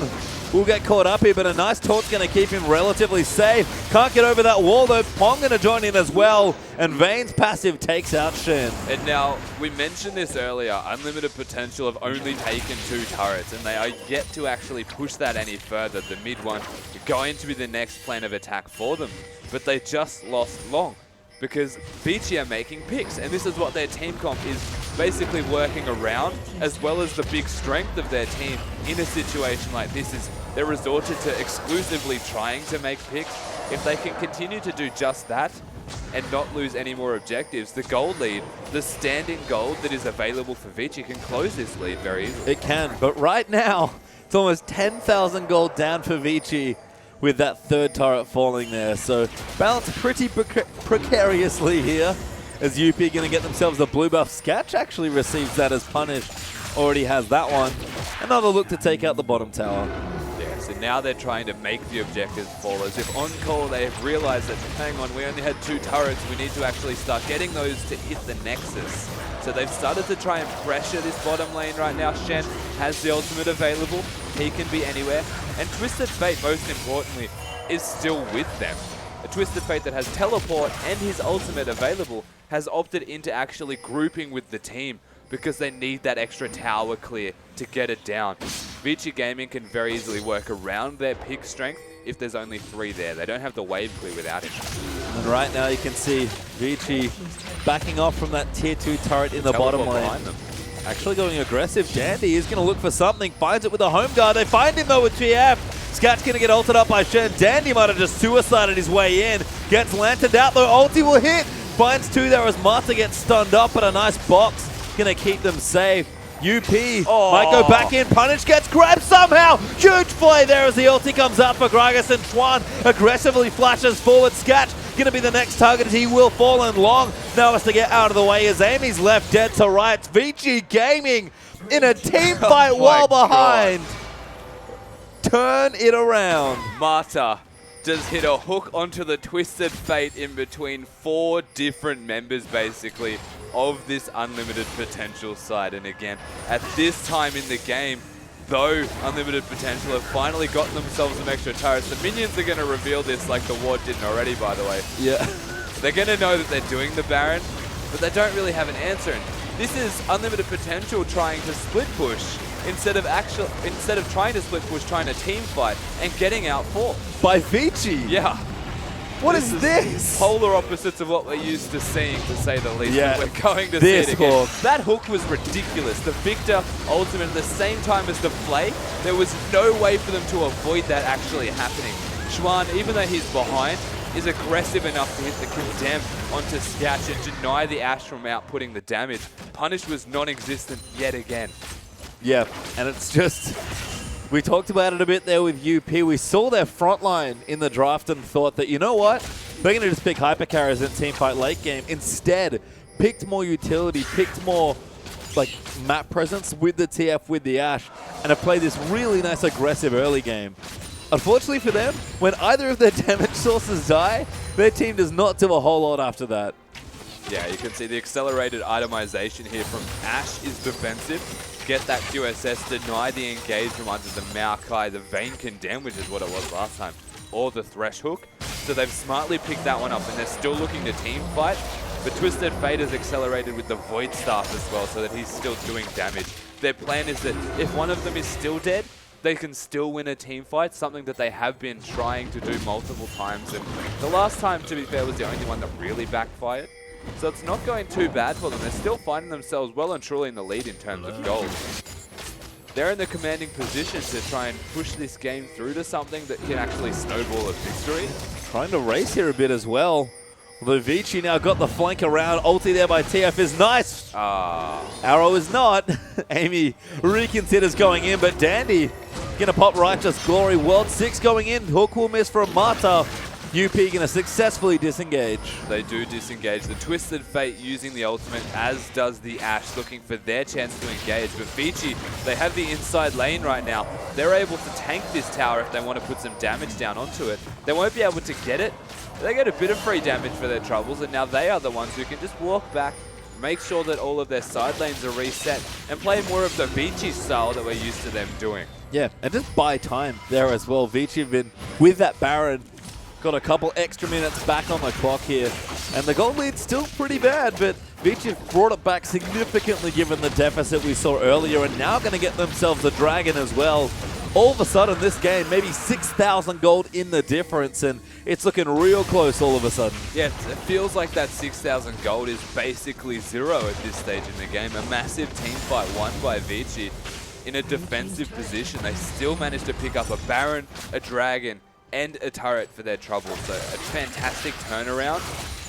will get caught up here, but a nice taunt's going to keep him relatively safe. Can't get over that wall though. Pong going to join in as well, and Vayne's passive takes out Shen. And now, we mentioned this earlier, unlimited potential have only taken 2 turrets, and they are yet to actually push that any further. The mid one going to be the next plan of attack for them, but they just lost Long because Vici are making picks, and this is what their team comp is basically working around, as well as the big strength of their team in a situation like this is they're resorted to exclusively trying to make picks. If they can continue to do just that and not lose any more objectives, the gold lead, the standing gold that is available for Vici can close this lead very easily. It can, but right now, it's almost 10,000 gold down for Vici with that 3rd turret falling there. So balanced pretty precariously here as UP going to get themselves a blue buff. Sketch actually receives that as Punish. Already has that one. Another look to take out the bottom tower. Yeah, so now they're trying to make the objectives fall. As if on call they have realized that, hang on, we only had 2 turrets. We need to actually start getting those to hit the Nexus. So they've started to try and pressure this bottom lane right now. Shen has the ultimate available. He can be anywhere. And Twisted Fate, most importantly, is still with them. A Twisted Fate that has teleport and his ultimate available has opted into actually grouping with the team because they need that extra tower clear to get it down. Vici Gaming can very easily work around their pick strength if there's only 3 there. They don't have the wave clear without him. And right now you can see Vici backing off from that tier 2 turret in the bottom lane. Actually going aggressive. Dandy is going to look for something. Finds it with a home guard. They find him though with TF. Scat's going to get ulted up by Shen. Dandy might have just suicided his way in. Gets lanterned out though. Ulti will hit. Finds 2 there as Marta gets stunned up, but a nice box. Going to keep them safe. UP might go back in. Punish gets grabbed somehow. Huge play there as the ulti comes out for Gragas, and Chuan aggressively flashes forward. Sketch going to be the next target as he will fall in long. Now has to get out of the way as Amy's left dead to rights. Vici Gaming in a team fight while behind. Turn it around. Marta just hit a hook onto the Twisted Fate in between 4 different members, basically, of this Unlimited Potential side. And again, at this time in the game, though Unlimited Potential have finally gotten themselves some extra turrets, the minions are going to reveal this like the Ward didn't already, by the way. Yeah. They're going to know that they're doing the Baron, but they don't really have an answer. And this is Unlimited Potential trying to split push instead of trying to split push, trying to team fight and getting out fought. By Vici? Yeah. What is this? Polar opposites of what we're used to seeing, to say the least. Yeah, we're going to see it again. hook. That hook was ridiculous. The Victor ultimate at the same time as the play, there was no way for them to avoid that actually happening. Xuan, even though he's behind, is aggressive enough to hit the Condemn onto Sketch and deny the Ash from outputting the damage. Punish was non-existent yet again. Yeah, and it's just... We talked about it a bit there with UP. We saw their front line in the draft and thought that, you know what? They're going to just pick hyper carriers in teamfight late game. Instead, picked more utility, picked more like map presence with the TF, with the Ashe, and have played this really nice aggressive early game. Unfortunately for them, when either of their damage sources die, their team does not do a whole lot after that. Yeah, you can see the accelerated itemization here from Ashe is defensive. Get that QSS, deny the engage from either the Maokai, the Vayne Condemn, which is what it was last time, or the Thresh Hook. So they've smartly picked that one up, and they're still looking to team fight. But Twisted Fate is accelerated with the Void Staff as well, so that he's still doing damage. Their plan is that if one of them is still dead, they can still win a team fight, something that they have been trying to do multiple times. And the last time, to be fair, was the only one that really backfired. So it's not going too bad for them. They're still finding themselves well and truly in the lead in terms of gold. They're in the commanding position to try and push this game through to something that can actually snowball a victory. Trying to race here a bit as well. Although Vici now got the flank around. Ulti there by TF is nice. Arrow is not. Amy reconsiders going in, but Dandy gonna pop Righteous Glory. World 6 going in. Hook will miss from Marta. UP going to successfully disengage. They do disengage. The Twisted Fate using the ultimate, as does the Ashe, looking for their chance to engage. But Vici, they have the inside lane right now. They're able to tank this tower if they want to put some damage down onto it. They won't be able to get it. They get a bit of free damage for their troubles, and now they are the ones who can just walk back, make sure that all of their side lanes are reset, and play more of the Vici style that we're used to them doing. Yeah, and just buy time there as well. Vici have been with that Baron. Got a couple extra minutes back on the clock here. And the gold lead's still pretty bad, but Vici have brought it back significantly given the deficit we saw earlier, and now going to get themselves a dragon as well. All of a sudden, this game, maybe 6,000 gold in the difference, and it's looking real close all of a sudden. Yeah, it feels like that 6,000 gold is basically zero at this stage in the game. A massive team fight won by Vici in a defensive position. They still managed to pick up a Baron, a dragon, and a turret for their trouble. So a fantastic turnaround.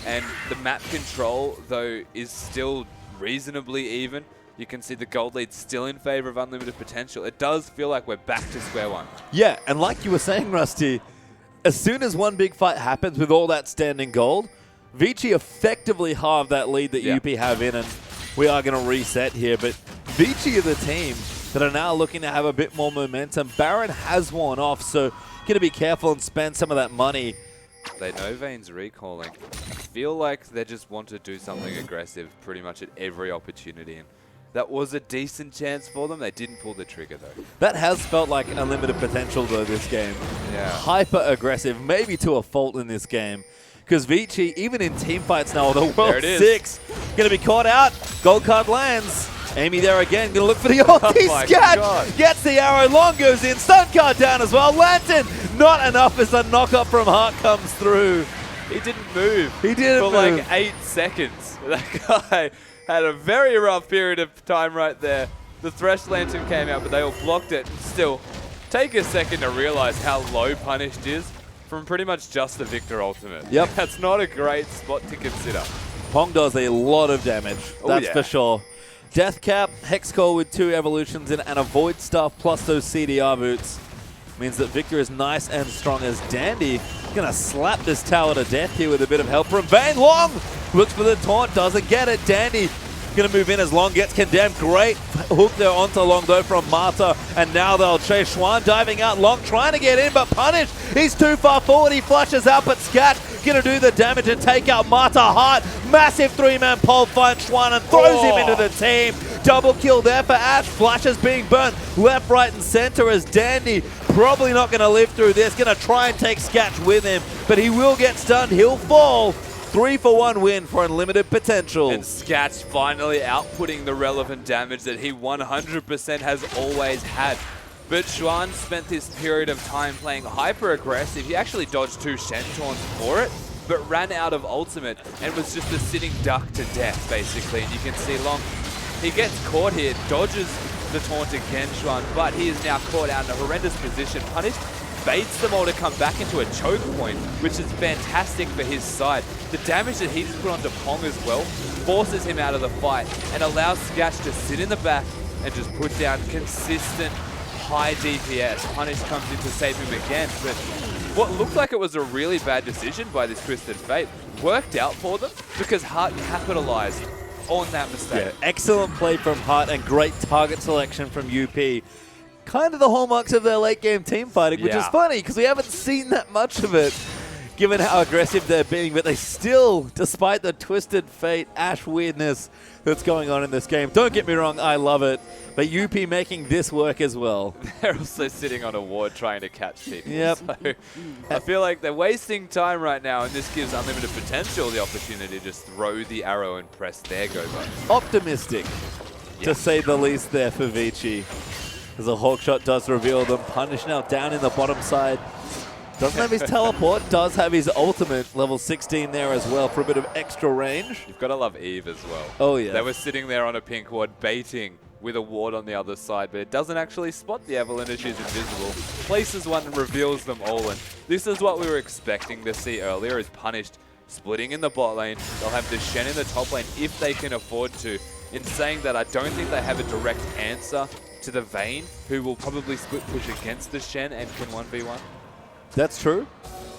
And the map control, though, is still reasonably even. You can see the gold lead still in favor of Unlimited Potential. It does feel like we're back to square one. Yeah, and like you were saying, Rusty, as soon as one big fight happens with all that standing gold, Vici effectively halved that lead that UP have in, and we are going to reset here. But Vici are the team that are now looking to have a bit more momentum. Baron has worn off, so going to be careful and spend some of that money. They know Vayne's recalling. I feel like they just want to do something aggressive pretty much at every opportunity. And that was a decent chance for them. They didn't pull the trigger, though. That has felt like Unlimited Potential, though, this game. Yeah. Hyper aggressive, maybe to a fault in this game. Because Vici, even in team fights now, the World 6, going to be caught out. Gold card lands. Amy there again, going to look for the ulti. Scat gets the arrow, long goes in, stun card down as well. Lantern, not enough as the knock-up from Heart comes through. He didn't move. He didn't for move. like 8 seconds. That guy had a very rough period of time right there. The Thresh Lantern came out, but they all blocked it. Still, take a second to realize how low Punished is from pretty much just the Victor ultimate. Yep. That's not a great spot to consider. Pong does a lot of damage, that's for sure. Death Cap, Hex Core with 2 evolutions in, and a Void Staff plus those CDR boots means that Victor is nice and strong as Dandy Gonna slap this tower to death here with a bit of help from Vayne. Long looks for the taunt, doesn't get it. Dandy gonna move in as Long gets condemned. Great hook there onto Long though from Mata, and now they'll chase Schwan diving out. Long trying to get in, but punished. He's too far forward. He flushes out, but Scat gonna do the damage and take out Mata. Hart, massive three-man pole finds Schwan and throws him into the team. Double kill there for Ash. Flashes being burnt left, right, and center as Dandy probably not gonna live through this. Gonna try and take Sketch with him, but he will get stunned. He'll fall. 3-for-1 win for Unlimited Potential. And Sketch finally outputting the relevant damage that he 100% has always had. But Schwan spent this period of time playing hyper aggressive. He actually dodged 2 Shen taunts for it, but ran out of ultimate and was just a sitting duck to death, basically. And you can see Long, he gets caught here, dodges the taunt again, Schwan, but he is now caught out in a horrendous position. Punished, baits them all to come back into a choke point, which is fantastic for his side. The damage that he's put onto Pong as well forces him out of the fight and allows Sketch to sit in the back and just put down consistent high DPS. Punish comes in to save him again, but what looked like it was a really bad decision by this Twisted Fate worked out for them because Hart capitalized on that mistake. Yeah, excellent play from Hart and great target selection from UP. Kind of the hallmarks of their late game team fighting, which is funny because we haven't seen that much of it given how aggressive they're being, but they still, despite the Twisted Fate Ash weirdness that's going on in this game, don't get me wrong, I love it, but UP making this work as well. They're also sitting on a ward trying to catch people. Yep. So I feel like they're wasting time right now, and this gives Unlimited Potential the opportunity to just throw the arrow and press their go button. Optimistic, to say the least there for Vici. As a Hawk Shot does reveal them. Punish now down in the bottom side. Doesn't have his teleport, does have his ultimate, level 16 there as well for a bit of extra range. You've got to love Eve as well. Oh yeah. They were sitting there on a pink ward, baiting with a ward on the other side, but it doesn't actually spot the Evelynn as she's invisible. Places one and reveals them all, and this is what we were expecting to see earlier, is Punished splitting in the bot lane. They'll have the Shen in the top lane if they can afford to. In saying that, I don't think they have a direct answer to the Vayne, who will probably split push against the Shen and can 1v1. That's true,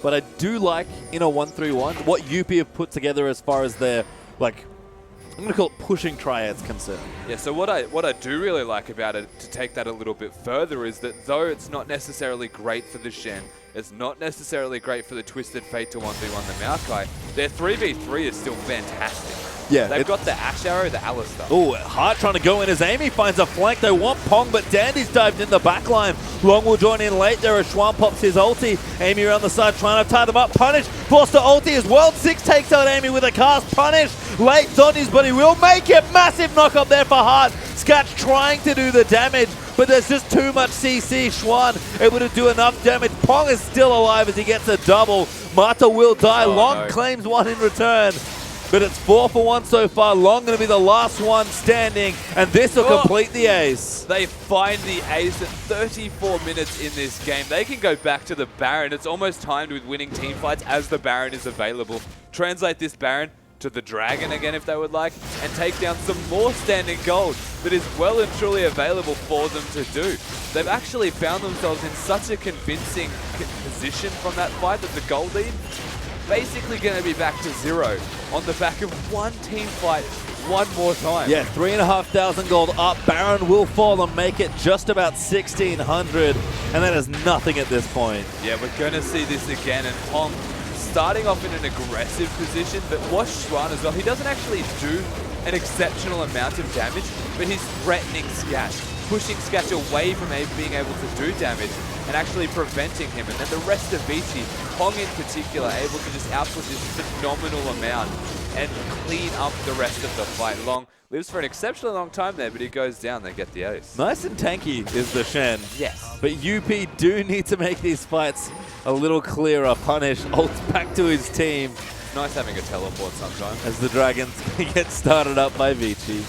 but I do like, in a 1-3-1, what UP have put together as far as their, like, I'm going to call it pushing triads concerned. Yeah, so what I do really like about it, to take that a little bit further, is that though it's not necessarily great for the Shen, it's not necessarily great for the Twisted Fate to 1v1 the Maokai, their 3v3 is still fantastic. Yeah, They've got the Ash Arrow, the Alistar. Oh, Hart trying to go in as Amy finds a flank. They want Pong, but Dandy's dived in the back line. Long will join in late there as Schwan pops his ulti. Amy around the side trying to tie them up. Punish, forced to ulti as well. 6 takes out Amy with a cast. Punish, late dodges, but he will make it. Massive knock up there for Hart. Sketch trying to do the damage, but there's just too much CC. Schwan able to do enough damage. Pong is still alive as he gets a double. Mata will die. Long claims one in return. But it's 4-for-1 so far. Long going to be the last one standing, and this will complete the ace. They find the ace at 34 minutes in this game. They can go back to the Baron. It's almost timed with winning team fights as the Baron is available. Translate this Baron to the Dragon again if they would like, and take down some more standing gold that is well and truly available for them to do. They've actually found themselves in such a convincing position from that fight that the gold lead basically going to be back to 0 on the back of one team fight one more time. Yeah, 3,500 gold up. Baron will fall and make it just about 1,600, and that is nothing at this point. Yeah, we're going to see this again, and Pong starting off in an aggressive position, but watch Schwan as well. He doesn't actually do an exceptional amount of damage, but he's threatening Sketch, pushing Sketch away from being able to do damage and actually preventing him. And then the rest of Vici, Pong in particular, able to just output this phenomenal amount and clean up the rest of the fight. Long lives for an exceptionally long time there, but he goes down, they get the ace. Nice and tanky is the Shen. Yes. But UP do need to make these fights a little clearer. Punish ults back to his team. Nice having a teleport sometime. As the Dragons get started up by Vici.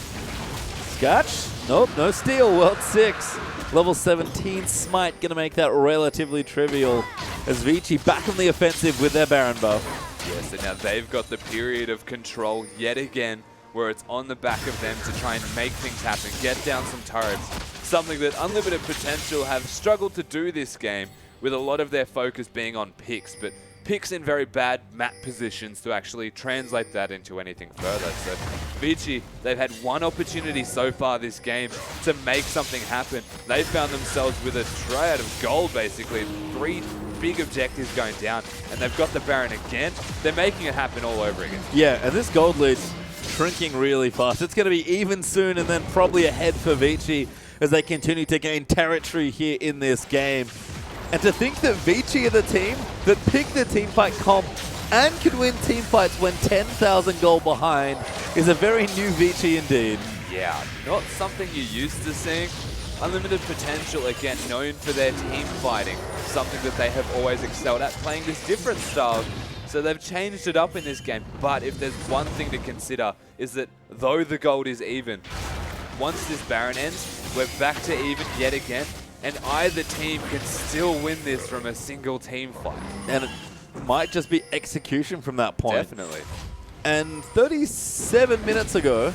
Scotch? Nope, no steal. World 6. Level 17 Smite going to make that relatively trivial as Vici back on the offensive with their Baron buff. Yes, and now they've got the period of control yet again where it's on the back of them to try and make things happen, get down some turrets, something that Unlimited Potential have struggled to do this game with a lot of their focus being on picks, but picks in very bad map positions to actually translate that into anything further. So Vici, they've had one opportunity so far this game to make something happen. They found themselves with a triad of gold, basically. 3 big objectives going down, and they've got the Baron again. They're making it happen all over again. Yeah, and this gold lead's shrinking really fast. It's going to be even soon, and then probably ahead for Vici as they continue to gain territory here in this game. And to think that Vici are the team that picked the teamfight comp and could win teamfights when 10,000 gold behind is a very new Vici indeed. Yeah, not something you're used to seeing. Unlimited Potential, again, known for their team fighting, something that they have always excelled at, playing this different style. So they've changed it up in this game, but if there's one thing to consider is that though the gold is even, once this Baron ends, we're back to even yet again, and either team can still win this from a single team fight. And it might just be execution from that point. Definitely. And 37 minutes ago,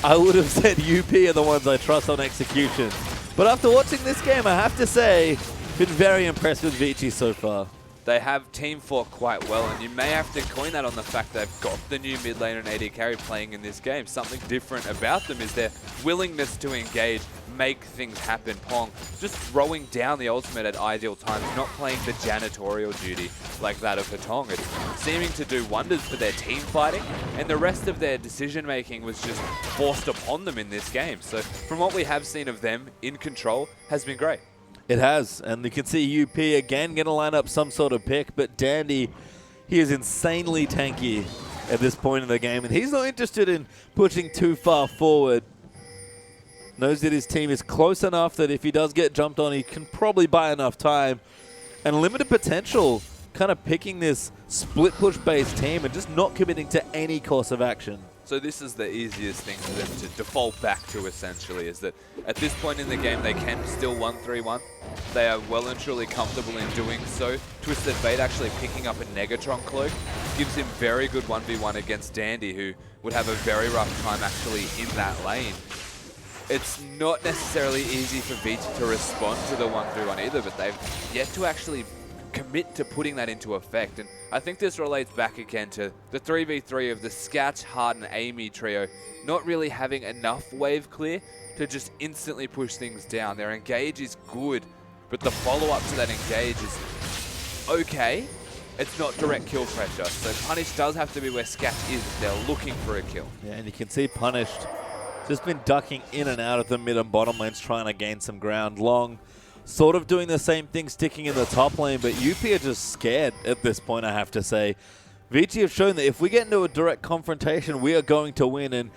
I would have said UP are the ones I trust on execution. But after watching this game, I have to say, been very impressed with Vici so far. They have team fought quite well, and you may have to coin that on the fact they've got the new mid laner and AD carry playing in this game. Something different about them is their willingness to engage, make things happen. Pong just throwing down the ultimate at ideal times, not playing the janitorial duty like that of Hatong. It's seeming to do wonders for their team fighting, and the rest of their decision making was just forced upon them in this game. So from what we have seen of them in control has been great. It has, and you can see UP again going to line up some sort of pick, but Dandy, he is insanely tanky at this point in the game, and he's not interested in pushing too far forward. Knows that his team is close enough that if he does get jumped on, he can probably buy enough time. And Limited Potential kind of picking this split push-based team and just not committing to any course of action. So this is the easiest thing for them to default back to, essentially, is that at this point in the game, they can still 1-3-1. They are well and truly comfortable in doing so. Twisted Fate actually picking up a Negatron cloak gives him very good 1v1 against Dandy, who would have a very rough time actually in that lane. It's not necessarily easy for Vici to respond to the 1v1 either, but they've yet to actually commit to putting that into effect. And I think this relates back again to the 3v3 of the Scat, Hard, and Amy trio not really having enough wave clear to just instantly push things down. Their engage is good, but the follow-up to that engage is okay. It's not direct kill pressure, so Punish does have to be where Scat is if they're looking for a kill. Yeah, and you can see Punished just been ducking in and out of the mid and bottom lanes, trying to gain some ground. Long sort of doing the same thing, sticking in the top lane, but UP are just scared at this point, I have to say. Vici have shown that if we get into a direct confrontation, we are going to win, and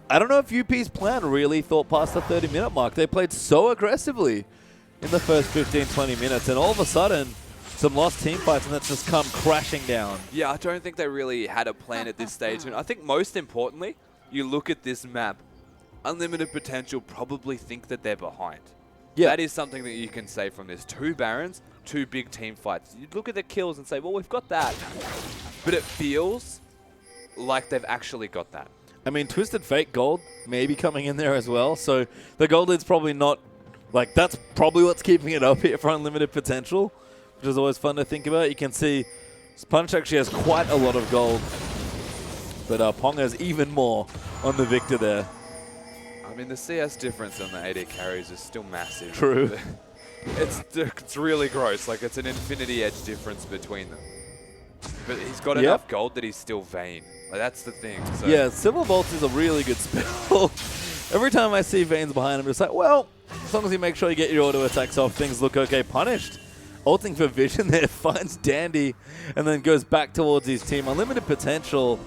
I don't know if UP's plan really thought past the 30-minute mark. They played so aggressively in the first 15-20 minutes, and all of a sudden, some lost team fights, and that's just come crashing down. Yeah, I don't think they really had a plan at this stage, and I think most importantly, you look at this map, Unlimited Potential probably think that they're behind. Yeah. That is something that you can say from this. 2 Barons, 2 big team fights. You look at the kills and say, well, we've got that. But it feels like they've actually got that. I mean, Twisted Fate gold may be coming in there as well. So the gold lead's probably not, like, that's probably what's keeping it up here for Unlimited Potential, which is always fun to think about. You can see Punch actually has quite a lot of gold, but Pong has even more on the Victor there. I mean, the CS difference on the AD carries is still massive. True. It's really gross. Like, it's an infinity edge difference between them. But he's got enough gold that he's still Vayne. Like, that's the thing. So. Yeah, Silver Bolt is a really good spell. Every time I see Vayne's behind him, it's like, well, as long as you make sure you get your auto attacks off, things look okay. Punished. Ulting for Vision there, finds Dandy, and then goes back towards his team. Unlimited Potential,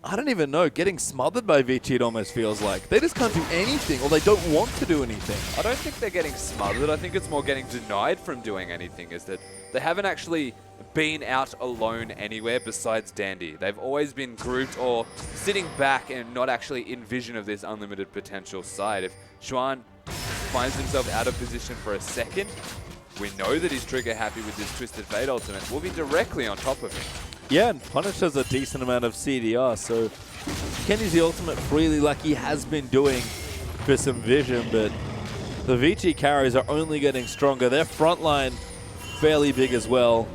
I don't even know, getting smothered by Vici, it almost feels like. They just can't do anything, or they don't want to do anything. I don't think they're getting smothered. I think it's more getting denied from doing anything, is that they haven't actually been out alone anywhere besides Dandy. They've always been grouped or sitting back and not actually in vision of this Unlimited Potential side. If Xuan finds himself out of position for a second, we know that he's trigger happy with this Twisted Fate ultimate. We'll be directly on top of him. Yeah, and Punish has a decent amount of CDR, so he can use the ultimate freely like he has been doing for some vision, but the Vici carries are only getting stronger. Their front line fairly big as well.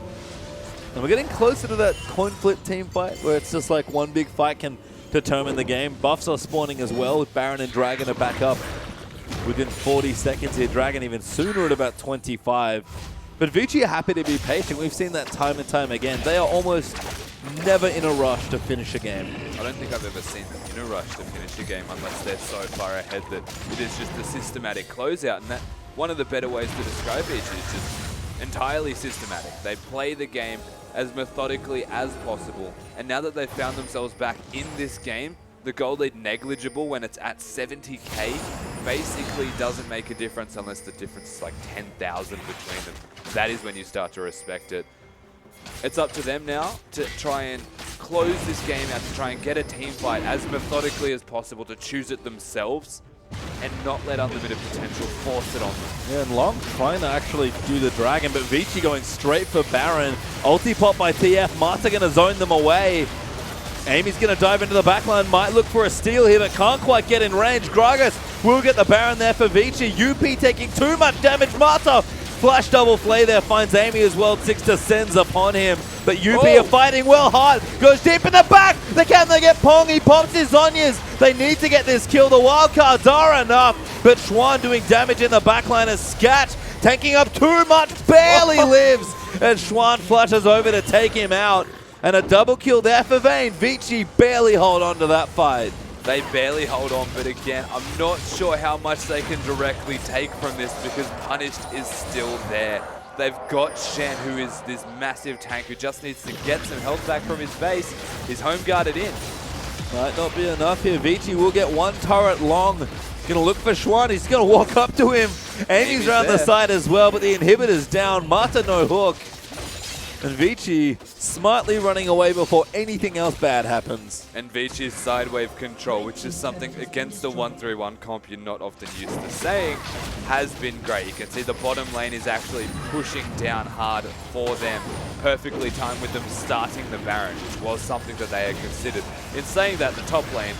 And we're getting closer to that coin flip team fight where it's just like one big fight can determine the game. Buffs are spawning as well, with Baron and Dragon are back up within 40 seconds here. Dragon even sooner at about 25. But Vici are happy to be patient. We've seen that time and time again. They are almost never in a rush to finish a game. I don't think I've ever seen them in a rush to finish a game unless they're so far ahead that it is just a systematic closeout. And that one of the better ways to describe it is just entirely systematic. They play the game as methodically as possible. And now that they've found themselves back in this game, the gold lead negligible when it's at 70k basically doesn't make a difference unless the difference is like 10,000 between them. That is when you start to respect it. It's up to them now to try and close this game out, to try and get a team fight as methodically as possible, to choose it themselves and not let Unlimited Potential force it on them. Yeah, and Long trying to actually do the Dragon, but Vici going straight for Baron. Ulti pop by TF. Mata going to zone them away. Amy's going to dive into the backline, might look for a steal here, but can't quite get in range. Gragas will get the Baron there for Vici. UP taking too much damage. Mata, flash double flay there, finds Amy as well. 6 descends upon him, but UP are fighting well hard. Goes deep in the back. They get Pong. He pops his Zonyas. They need to get this kill. The wildcards are enough, but Schwan doing damage in the backline as Scat tanking up too much, barely lives, and Schwan flashes over to take him out. And a double kill there for Vayne. Vici barely hold on to that fight. They barely hold on, but again, I'm not sure how much they can directly take from this because Punished is still there. They've got Shen, who is this massive tank who just needs to get some health back from his base. He's home guarded in. Might not be enough here. Vici will get one turret long. Gonna look for Schwan. He's gonna walk up to him. Amy's around the side as well, but the inhibitor's down. Mata no hook. And Vici smartly running away before anything else bad happens. And Vici's side wave control, which is something against the 1-3-1 comp you're not often used to saying, has been great. You can see the bottom lane is actually pushing down hard for them. Perfectly timed with them starting the Baron, which was something that they had considered. In saying that, the top lane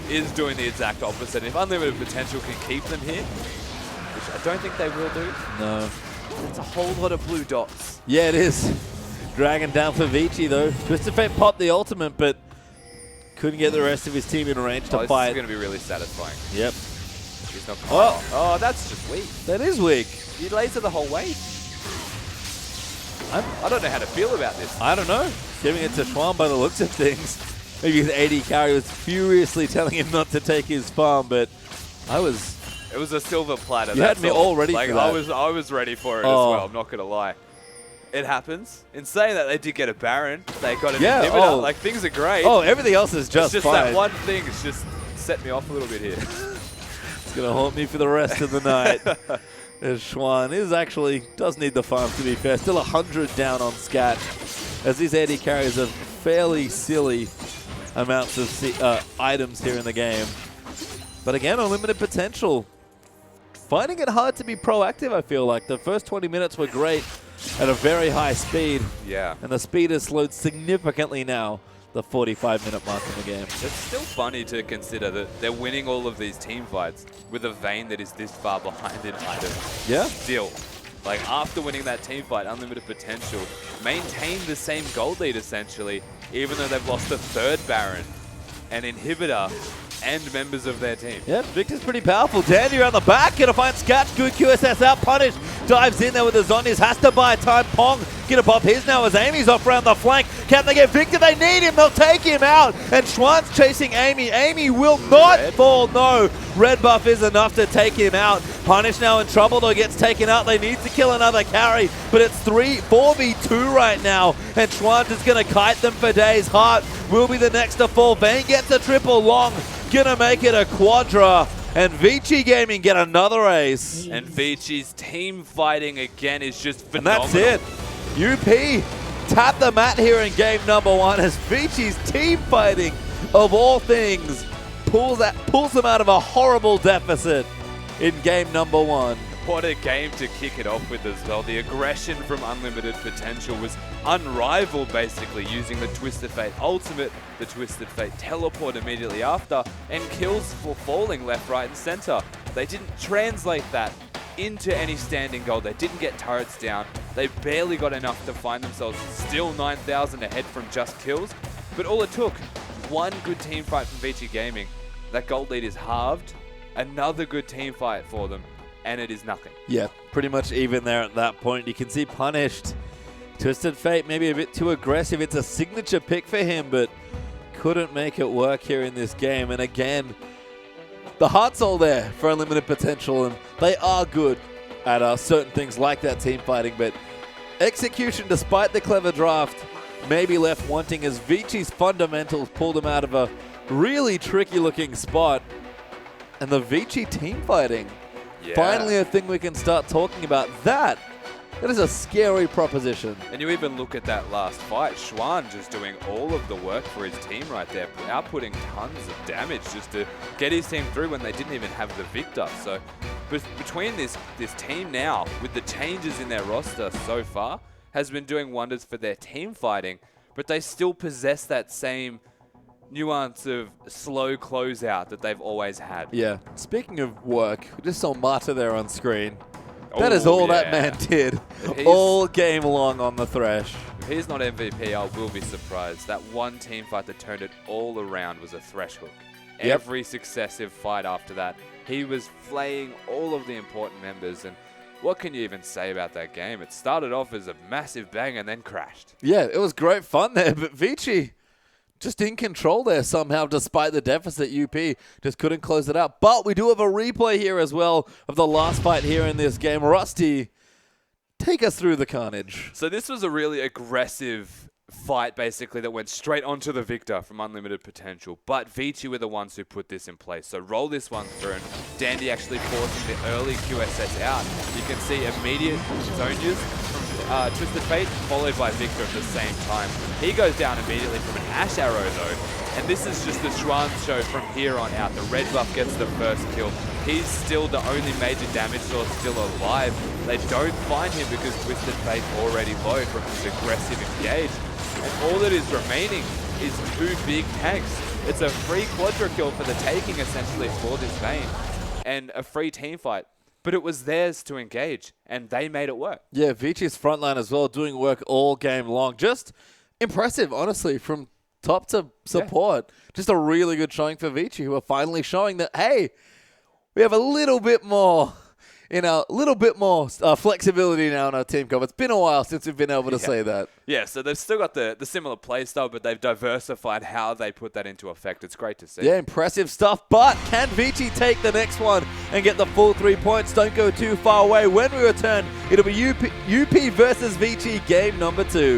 is doing the exact opposite. If Unlimited Potential can keep them here, which I don't think they will do. No. It's a whole lot of blue dots. Yeah, it is. Dragon down for Vici though. Twisted Fate popped the ultimate, but couldn't get the rest of his team in range to fight. This is going to be really satisfying. Yep. He's not Oh, that's just weak. That is weak. You laser the whole way. I don't know how to feel about this. I don't know. Giving it to Schwan by the looks of things. Maybe his AD carry was furiously telling him not to take his farm, but It was a silver platter. You had me all ready for that. I was ready for it as well. I'm not going to lie. It happens. In saying that, they did get a Baron. They got an inhibitor. Like, things are great. Oh, everything else is just fine. It's just that one thing. It's just set me off a little bit here. It's going to haunt me for the rest of the night. As Schwan does need the farm, to be fair. Still 100 down on Scat. As these AD carries are fairly silly amounts of items here in the game. But again, Unlimited Potential. Finding it hard to be proactive, I feel like. The first 20 minutes were great at a very high speed. Yeah. And the speed has slowed significantly now, the 45-minute mark in the game. It's still funny to consider that they're winning all of these team fights with a Vayne that is this far behind in items. Yeah. Still. Like, after winning that team fight, Unlimited Potential maintained the same gold lead, essentially, even though they've lost a third Baron, an inhibitor, and members of their team. Yeah, Victor's pretty powerful. Dandy around the back, gonna find Scatch. Good QSS out. Punish dives in there with the Zonyas. Has to buy time. Pong gonna pop his now as Amy's off around the flank. Can they get Victor? They need him. They'll take him out. And Schwan's chasing Amy. Amy will not fall. No. Red buff is enough to take him out. Punish now in trouble though, gets taken out. They need to kill another carry, but it's 4v2 right now. And Schwan just gonna kite them for days. Hart will be the next to fall. Vayne gets a triple long. Gonna make it a quadra, and Vici Gaming get another ace. And Vici's team fighting again is just phenomenal. And that's it. UP tap the mat here in game number 1 as Vici's team fighting, of all things, pulls them out of a horrible deficit in game number 1. What a game to kick it off with as well. The aggression from Unlimited Potential was unrivaled, basically, using the Twisted Fate ultimate, the Twisted Fate teleport immediately after, and kills for falling left, right, and center. They didn't translate that into any standing goal. They didn't get turrets down. They barely got enough to find themselves still 9,000 ahead from just kills. But all it took, one good team fight from VG Gaming. That gold lead is halved. Another good team fight for them, and it is nothing. Yeah, pretty much even there at that point. You can see Punished. Twisted Fate maybe a bit too aggressive. It's a signature pick for him, but couldn't make it work here in this game. And again, the heart's all there for Unlimited Potential, and they are good at certain things like that team fighting, but execution, despite the clever draft, may be left wanting as Vichi's fundamentals pulled him out of a really tricky looking spot. And the Vici team fighting, finally a thing we can start talking about. That is a scary proposition. And you even look at that last fight, Xuan just doing all of the work for his team right there, outputting tons of damage just to get his team through when they didn't even have the victor. So between this team now, with the changes in their roster so far, has been doing wonders for their team fighting, but they still possess that same nuance of slow closeout that they've always had. Yeah. Speaking of work, we just saw Mata there on screen. That is all that man did all game long on the Thresh. If he's not MVP, I will be surprised. That one team fight that turned it all around was a Thresh hook. Every successive fight after that, he was flaying all of the important members. And what can you even say about that game? It started off as a massive bang and then crashed. Yeah, it was great fun there, but Vici just in control there somehow, despite the deficit. UP just couldn't close it out. But we do have a replay here as well of the last fight here in this game. Rusty, take us through the carnage. So this was a really aggressive fight, basically, that went straight onto the victor from Unlimited Potential. But Vici were the ones who put this in place. So roll this one through, and Dandy actually forcing the early QSS out. You can see immediate zone use from Twisted Fate, followed by Victor at the same time. He goes down immediately from an Ash Arrow, though. And this is just the Xuan show from here on out. The red buff gets the first kill. He's still the only major damage source still alive. They don't find him because Twisted Fate already low from his aggressive engage. And all that is remaining is two big tanks. It's a free quadra kill for the taking, essentially, for this main, and a free team fight. But it was theirs to engage, and they made it work. Yeah, Vici's frontline as well, doing work all game long. Just impressive, honestly, from top to support. Yeah. Just a really good showing for Vici, who are finally showing that, hey, we have a little bit more, flexibility now in our team comp. It's been a while since we've been able to say that. Yeah, so they've still got the similar play style, but they've diversified how they put that into effect. It's great to see. Yeah, impressive stuff. But can Vici take the next one and get the full 3 points? Don't go too far away. When we return, it'll be UP versus Vici, game number 2.